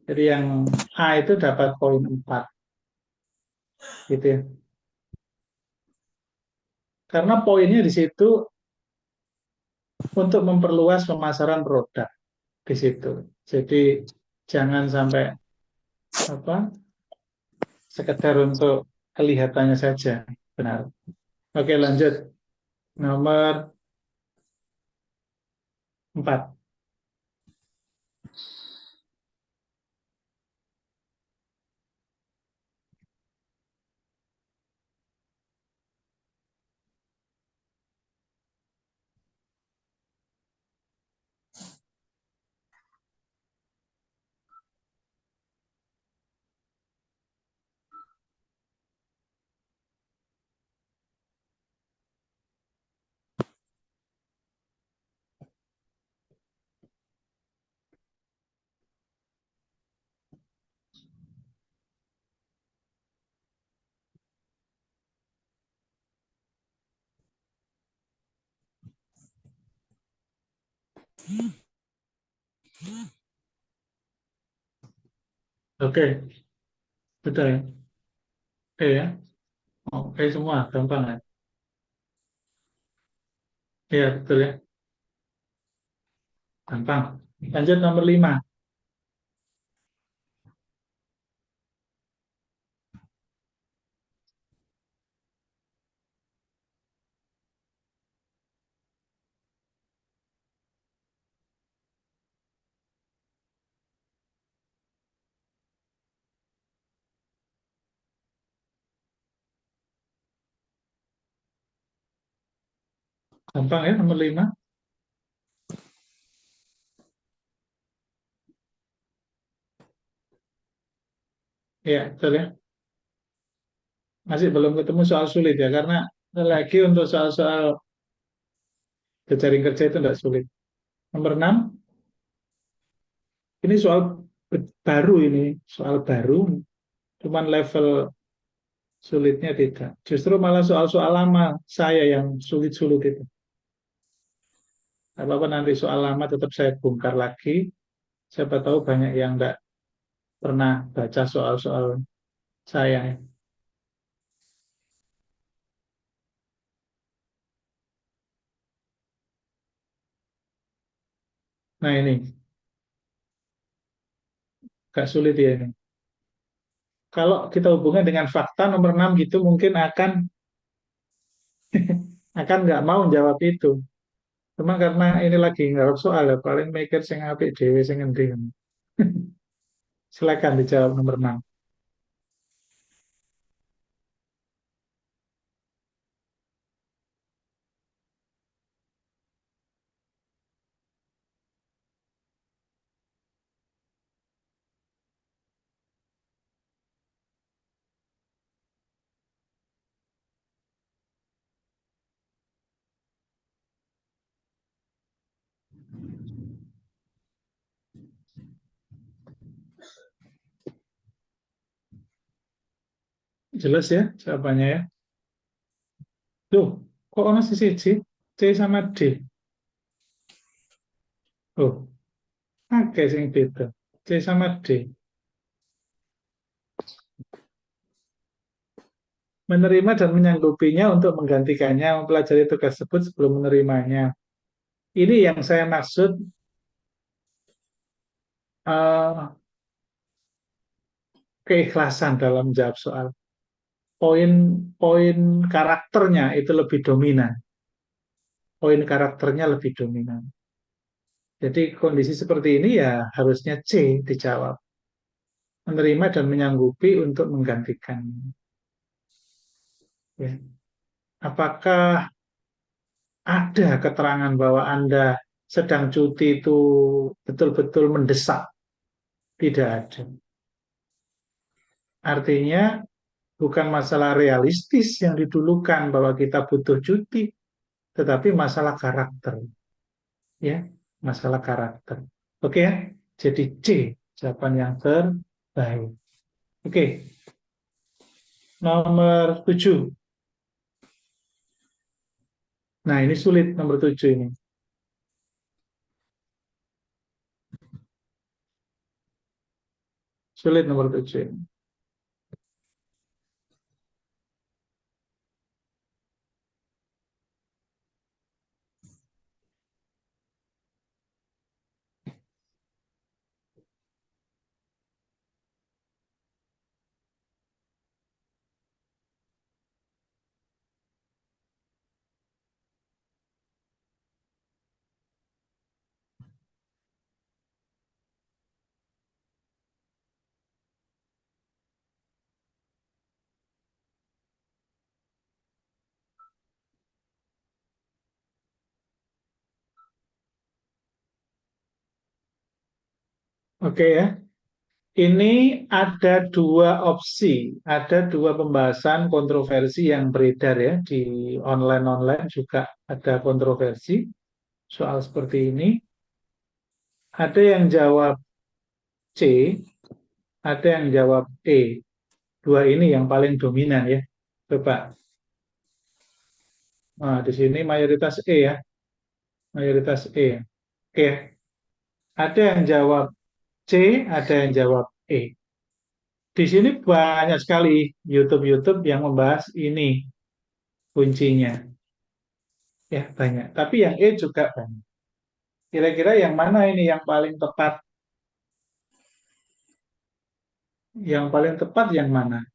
Jadi yang A itu dapat poin 4 gitu ya. Karena poinnya di situ untuk memperluas pemasaran produk di situ. Jadi jangan sampai apa sekedar untuk kelihatannya saja. Benar. Oke, lanjut. Nomor 4. Oke, betul ya. Oke ya. Oke, semua gampang ya. Iya, betul ya. Gampang. Lanjut nomor 5. Gampang ya nomor 5. Iya, betul ya. Masih belum ketemu soal sulit ya, karena lagi untuk soal-soal jejaring kerja itu tidak sulit. Nomor 6, ini soal baru ini, soal baru, cuman level sulitnya tidak. Justru malah soal-soal lama saya yang sulit-sulit itu. Tidak apa-apa nanti soal lama tetap saya bongkar lagi. Siapa tahu banyak yang tidak pernah baca soal-soal saya. Nah ini, gak sulit ya ini. Kalau kita hubungkan dengan fakta nomor 6 gitu mungkin akan nggak mau jawab itu. Cuma karena ini lagi ngarep soal ya, paling mikir sing apik dhewe sing endi. Silakan dijawab nomor 6. Jelas ya jawabannya ya. Tuh, kok ono sisi C, C sama D. Oh, oke sing beda. C sama D. Menerima dan menyanggupinya untuk menggantikannya mempelajari tugas tersebut sebelum menerimanya. Ini yang saya maksud eh, keikhlasan dalam menjawab soal. Poin-poin karakternya itu lebih dominan. Poin karakternya lebih dominan. Jadi kondisi seperti ini ya harusnya C dijawab. Menerima dan menyanggupi untuk menggantikan. Ya. Apakah ada keterangan bahwa Anda sedang cuti itu betul-betul mendesak? Tidak ada. Artinya bukan masalah realistis yang didulukan bahwa kita butuh cuti, tetapi masalah karakter. Ya, masalah karakter. Oke ya, jadi C jawaban yang terbaik. Oke, nomor 7. Nah, ini sulit nomor 7 ini. Sulit nomor 7 ini. Oke ya, ini ada dua opsi, ada dua pembahasan kontroversi yang beredar ya di online-online juga ada kontroversi soal seperti ini. Ada yang jawab C, ada yang jawab E. Dua ini yang paling dominan ya. Coba, nah, di sini mayoritas E ya, mayoritas E. Oke, ada yang jawab C, ada yang jawab E. Di sini banyak sekali YouTube-YouTube yang membahas ini kuncinya. Ya, banyak. Tapi yang E juga banyak. Kira-kira yang mana ini yang paling tepat? Yang paling tepat yang mana?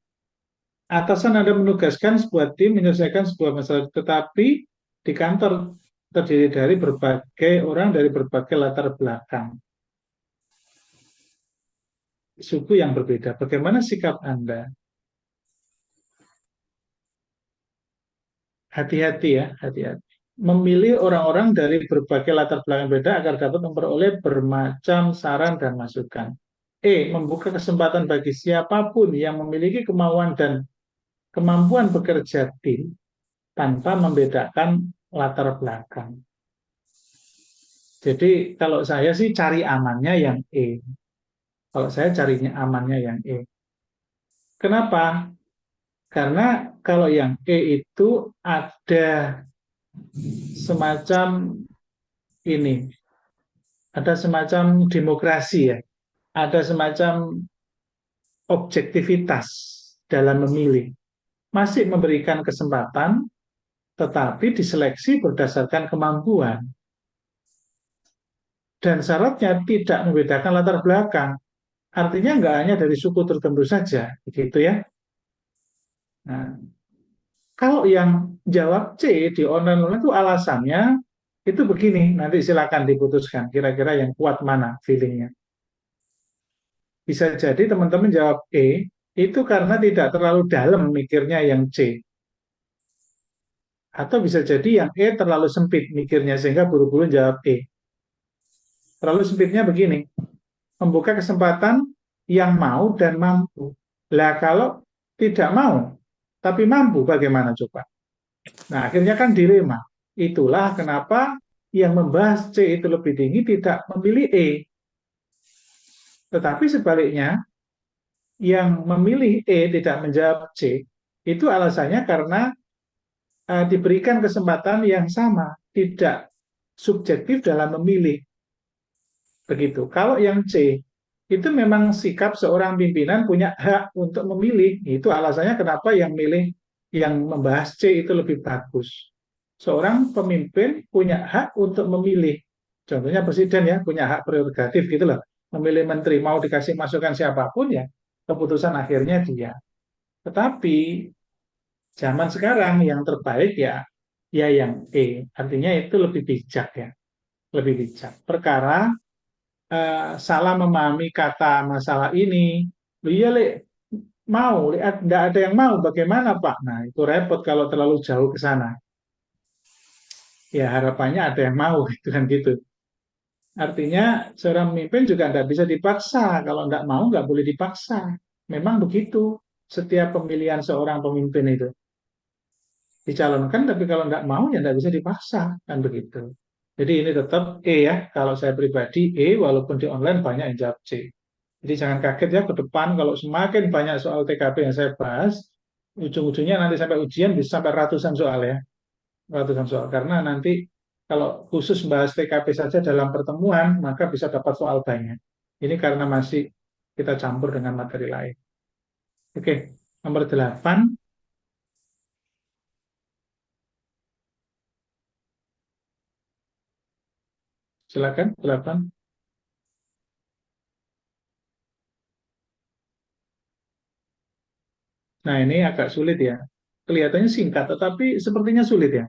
Atasan Anda menugaskan sebuah tim menyelesaikan sebuah masalah, tetapi di kantor terdiri dari berbagai orang dari berbagai latar belakang, suku yang berbeda. Bagaimana sikap Anda? Hati-hati ya, hati-hati. Memilih orang-orang dari berbagai latar belakang beda agar dapat memperoleh bermacam saran dan masukan. E. Membuka kesempatan bagi siapapun yang memiliki kemauan dan kemampuan bekerja tim tanpa membedakan latar belakang. Jadi kalau saya sih cari amannya yang E. Kalau saya carinya amannya yang E. Kenapa? Karena kalau yang E itu ada semacam ini, ada semacam demokrasi ya, ada semacam objektivitas dalam memilih. Masih memberikan kesempatan, tetapi diseleksi berdasarkan kemampuan. Dan syaratnya tidak membedakan latar belakang. Artinya nggak hanya dari suku tertentu saja, gitu ya. Nah, kalau yang jawab C di online itu alasannya itu begini, nanti silakan diputuskan kira-kira yang kuat mana feelingnya. Bisa jadi teman-teman jawab E itu karena tidak terlalu dalam mikirnya yang C. Atau bisa jadi yang E terlalu sempit mikirnya sehingga buru-buru jawab E. Terlalu sempitnya begini, membuka kesempatan yang mau dan mampu. Lah kalau tidak mau tapi mampu bagaimana coba? Nah, akhirnya kan dilema. Itulah kenapa yang membahas C itu lebih tinggi tidak memilih E. Tetapi sebaliknya, yang memilih E tidak menjawab C, itu alasannya karena diberikan kesempatan yang sama, tidak subjektif dalam memilih. Begitu. Kalau yang C, itu memang sikap seorang pimpinan punya hak untuk memilih. Itu alasannya kenapa yang milih yang membahas C itu lebih bagus. Seorang pemimpin punya hak untuk memilih. Contohnya presiden ya, punya hak prerogatif gitu loh. Memilih menteri, mau dikasih masukan siapapun ya, keputusan akhirnya dia. Tetapi zaman sekarang yang terbaik ya, ya yang E. Artinya itu lebih bijak ya, lebih bijak. Perkara salah memahami kata masalah ini. Iya, Le, mau, tidak ada yang mau, bagaimana Pak? Nah, itu repot kalau terlalu jauh ke sana. Ya, harapannya ada yang mau, gitu kan gitu. Artinya, seorang pemimpin juga tidak bisa dipaksa. Kalau tidak mau, nggak boleh dipaksa. Memang begitu setiap pemilihan seorang pemimpin itu. Dicalonkan, tapi kalau tidak mau, ya tidak bisa dipaksa. Kan begitu. Jadi ini tetap E ya. Kalau saya pribadi E, walaupun di online banyak yang jawab C. Jadi jangan kaget ya ke depan kalau semakin banyak soal TKP yang saya bahas, ujung-ujungnya nanti sampai ujian bisa sampai ratusan soal ya, ratusan soal. Karena nanti kalau khusus bahas TKP saja dalam pertemuan, maka bisa dapat soal banyak. Ini karena masih kita campur dengan materi lain. Oke, nomor 8, silakan 8. Nah ini agak sulit ya. Kelihatannya singkat, tetapi sepertinya sulit ya.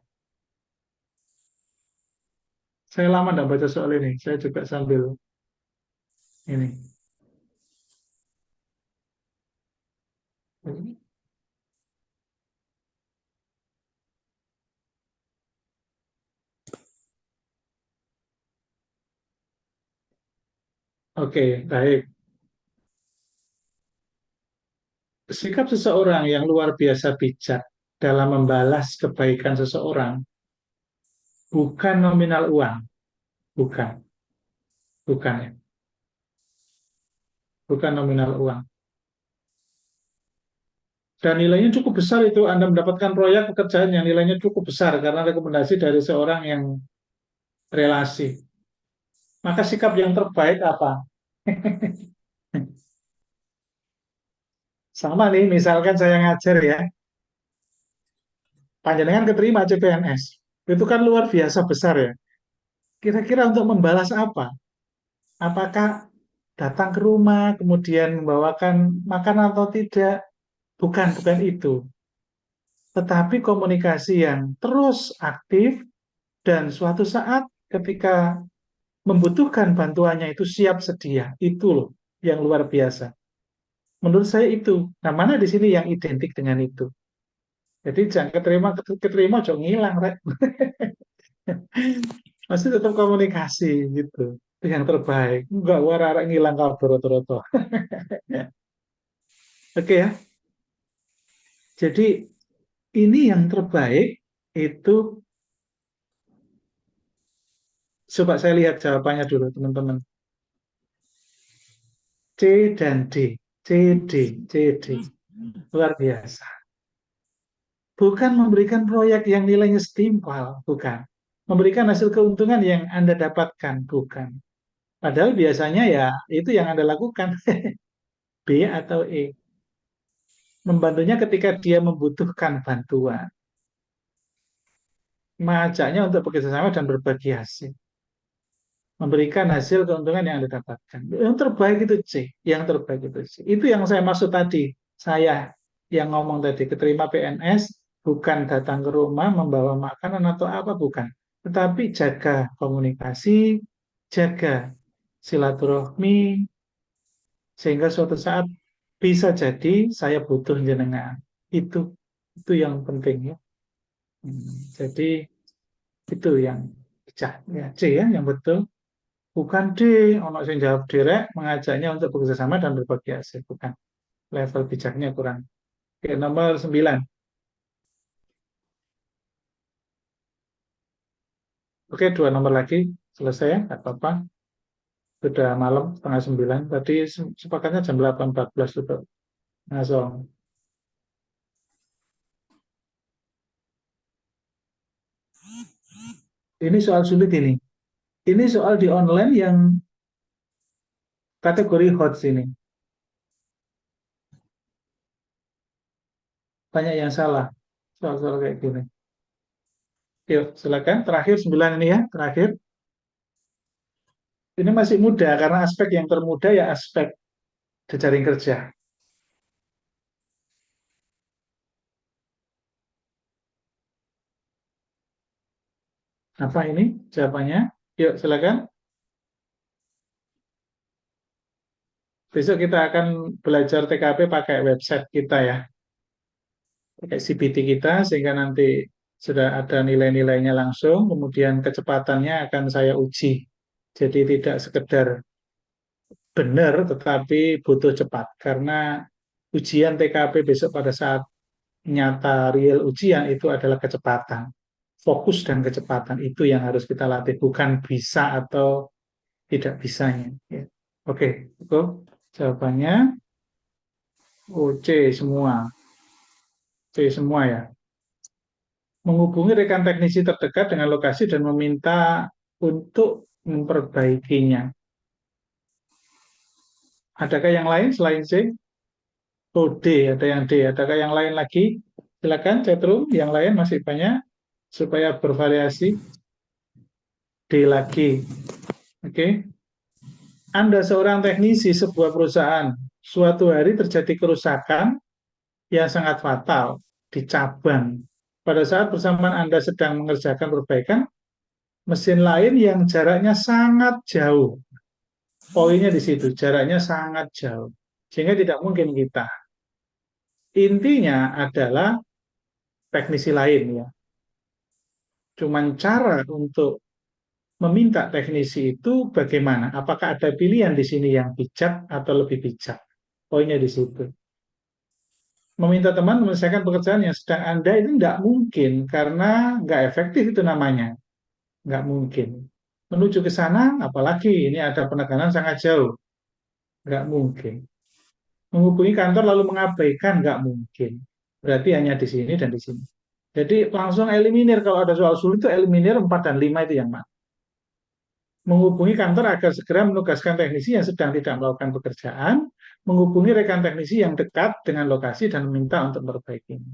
Saya lama tidak baca soal ini, saya juga sambil ini. Oke, baik. Sikap seseorang yang luar biasa bijak dalam membalas kebaikan seseorang bukan nominal uang, bukan, bukan ya, bukan nominal uang. Dan nilainya cukup besar itu Anda mendapatkan proyek pekerjaan yang nilainya cukup besar karena rekomendasi dari seorang yang relasi. Maka sikap yang terbaik apa? Sama nih, misalkan saya ngajar ya, panjenengan keterima CPNS. Itu kan luar biasa besar ya. Kira-kira untuk membalas apa? Apakah datang ke rumah, kemudian membawakan makan atau tidak? Bukan, bukan itu. Tetapi komunikasi yang terus aktif dan suatu saat ketika membutuhkan bantuannya itu siap sedia. Itu loh yang luar biasa. Menurut saya itu. Nah, mana di sini yang identik dengan itu? Jadi jangan keterima, keterima jangan ngilang, Rek. Masih tetap komunikasi gitu. Itu yang terbaik. Enggak warara ngilang kabur roto-roto. Oke ya. Jadi ini yang terbaik itu, coba saya lihat jawabannya dulu teman-teman. C dan D. C, D, C, D. Luar biasa. Bukan memberikan proyek yang nilainya setimpal, bukan. Memberikan hasil keuntungan yang Anda dapatkan, bukan. Padahal biasanya ya itu yang Anda lakukan, B atau E. Membantunya ketika dia membutuhkan bantuan. Mengajaknya untuk bekerja sama dan berbagi hasil. Memberikan hasil keuntungan yang Anda dapatkan. Yang terbaik itu C. Yang terbaik itu C. Itu yang saya maksud tadi. Saya yang ngomong tadi, keterima PNS, bukan datang ke rumah membawa makanan atau apa, bukan. Tetapi jaga komunikasi, jaga silaturahmi, sehingga suatu saat bisa jadi saya butuh jenengan. Itu yang penting ya. Jadi itu yang bijak ya, C ya yang betul. Bukan D, ono sing jawab direk mengajaknya untuk bekerja sama dan berbagi hasil. Bukan. Level bijaknya kurang. Oke, nomor 9. Oke, 2 nomor lagi. Selesai ya, nggak apa-apa. Sudah malam, setengah 9. Tadi sepakatnya jam 8.14 untuk ngasong. Ini soal sulit ini. Ini soal di online yang kategori hot sini. Banyak yang salah. Soal-soal kayak gini. Yuk, silakan. Terakhir 9 ini ya. Terakhir. Ini masih mudah karena aspek yang termudah ya aspek jejaring kerja. Apa ini jawabannya? Yuk, silakan. Besok kita akan belajar TKP pakai website kita ya, pakai CBT kita, sehingga nanti sudah ada nilai-nilainya langsung, kemudian kecepatannya akan saya uji. Jadi tidak sekedar benar, tetapi butuh cepat. Karena ujian TKP besok pada saat nyata real ujian itu adalah kecepatan. Fokus dan kecepatan itu yang harus kita latih, bukan bisa atau tidak bisanya. Ya. Oke, itu jawabannya. Oh, C semua. C semua ya. Menghubungi rekan teknisi terdekat dengan lokasi dan meminta untuk memperbaikinya. Adakah yang lain selain C? Oh, D, ada yang D. Adakah yang lain lagi? Silakan chatroom, yang lain masih banyak supaya bervariasi. D lagi. Oke. Okay. Anda seorang teknisi sebuah perusahaan. Suatu hari terjadi kerusakan yang sangat fatal di cabang. Pada saat bersamaan Anda sedang mengerjakan perbaikan, mesin lain yang jaraknya sangat jauh. Poinnya di situ, jaraknya sangat jauh. Sehingga tidak mungkin kita. Intinya adalah teknisi lain ya. Cuman cara untuk meminta teknisi itu bagaimana? Apakah ada pilihan di sini yang bijak atau lebih bijak? Poinnya di situ. Meminta teman menyelesaikan pekerjaan yang sedang Anda itu tidak mungkin karena nggak efektif itu namanya. Nggak mungkin. Menuju ke sana, apalagi ini ada penekanan sangat jauh. Nggak mungkin. Menghubungi kantor lalu mengabaikan, nggak mungkin. Berarti hanya di sini dan di sini. Jadi langsung eliminir, kalau ada soal sulit itu eliminir 4 dan 5 itu yang mana. Menghubungi kantor agar segera menugaskan teknisi yang sedang tidak melakukan pekerjaan, menghubungi rekan teknisi yang dekat dengan lokasi dan meminta untuk memperbaikinya.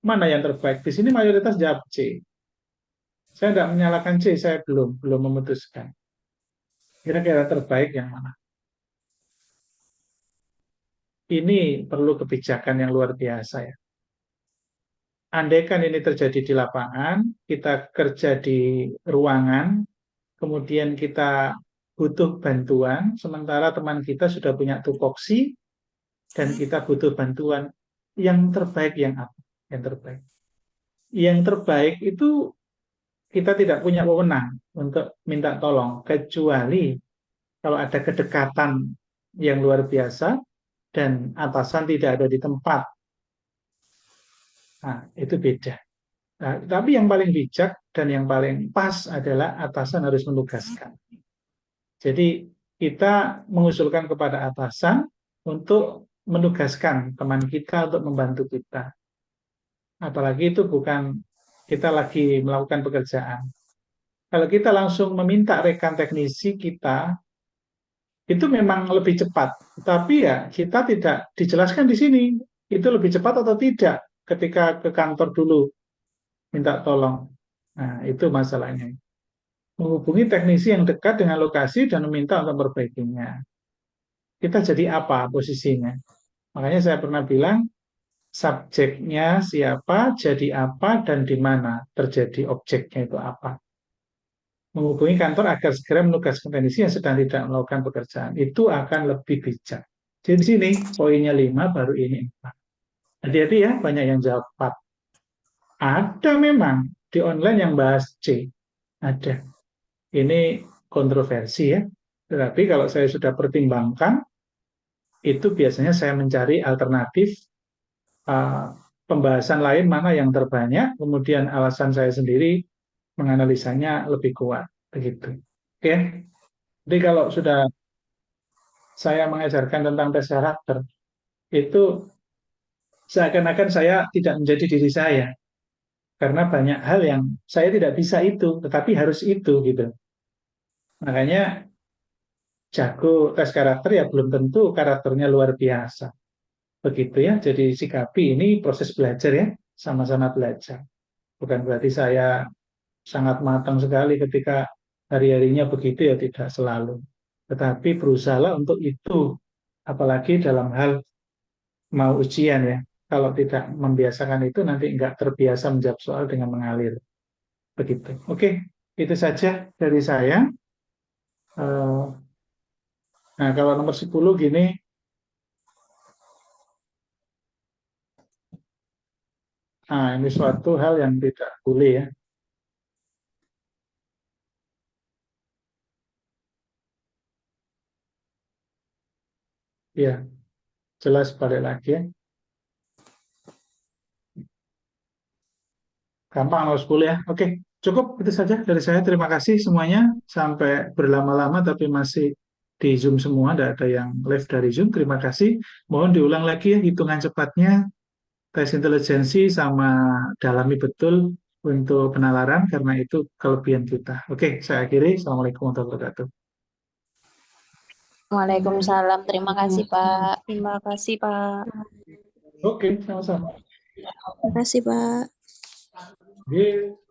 Mana yang terbaik? Di sini mayoritas jawab C. Saya tidak menyalahkan C, saya belum memutuskan. Kira-kira terbaik yang mana? Ini perlu kebijakan yang luar biasa ya. Andaikan ini terjadi di lapangan, kita kerja di ruangan, kemudian kita butuh bantuan, sementara teman kita sudah punya tupoksi, dan kita butuh bantuan. Yang terbaik yang apa? Yang terbaik. Yang terbaik itu kita tidak punya wewenang untuk minta tolong, kecuali kalau ada kedekatan yang luar biasa dan atasan tidak ada di tempat. Nah, itu beda. Nah, tapi yang paling bijak dan yang paling pas adalah atasan harus menugaskan. Jadi kita mengusulkan kepada atasan untuk menugaskan teman kita untuk membantu kita. Apalagi itu bukan kita lagi melakukan pekerjaan. Kalau kita langsung meminta rekan teknisi kita, itu memang lebih cepat. Tapi ya kita tidak dijelaskan di sini, itu lebih cepat atau tidak ketika ke kantor dulu minta tolong. Nah, itu masalahnya. Menghubungi teknisi yang dekat dengan lokasi dan meminta untuk memperbaikinya. Kita jadi apa posisinya? Makanya saya pernah bilang, subjeknya siapa, jadi apa, dan di mana terjadi objeknya itu apa. Menghubungi kantor agar segera menugaskan teknisi yang sedang tidak melakukan pekerjaan. Itu akan lebih bijak. Jadi di sini poinnya 5, baru ini 4. Hati-hati ya, banyak yang jawab 4. Ada memang di online yang bahas C. Ada. Ini kontroversi ya. Tetapi kalau saya sudah pertimbangkan, itu biasanya saya mencari alternatif uh, pembahasan lain mana yang terbanyak, kemudian alasan saya sendiri menganalisanya lebih kuat. Begitu. Oke. Jadi kalau sudah saya mengajarkan tentang tes karakter, itu seakan-akan saya tidak menjadi diri saya. Karena banyak hal yang saya tidak bisa itu, tetapi harus itu gitu. Makanya jago tes karakter ya belum tentu karakternya luar biasa. Begitu ya, jadi sikapi ini proses belajar ya, sama-sama belajar. Bukan berarti saya sangat matang sekali ketika hari-harinya begitu ya, tidak selalu. Tetapi berusaha untuk itu, apalagi dalam hal mau ujian ya. Kalau tidak membiasakan itu nanti nggak terbiasa menjawab soal dengan mengalir. Begitu. Oke, itu saja dari saya. Nah, kalau nomor 10 gini, nah ini suatu hal yang tidak boleh ya. Ya, jelas balik lagi ya. Gampang nomor 10 ya. Oke, cukup itu saja dari saya. Terima kasih semuanya. Sampai berlama-lama tapi masih di Zoom semua, tidak ada yang live dari Zoom. Terima kasih. Mohon diulang lagi ya hitungan cepatnya, tes intelijensi sama dalami betul untuk penalaran karena itu kelebihan kita. Oke, saya akhiri. Assalamualaikum warahmatullahi wabarakatuh. Waalaikumsalam. Terima kasih, Pak. Terima kasih, Pak. Oke, sama-sama. Terima kasih, Pak. Oke.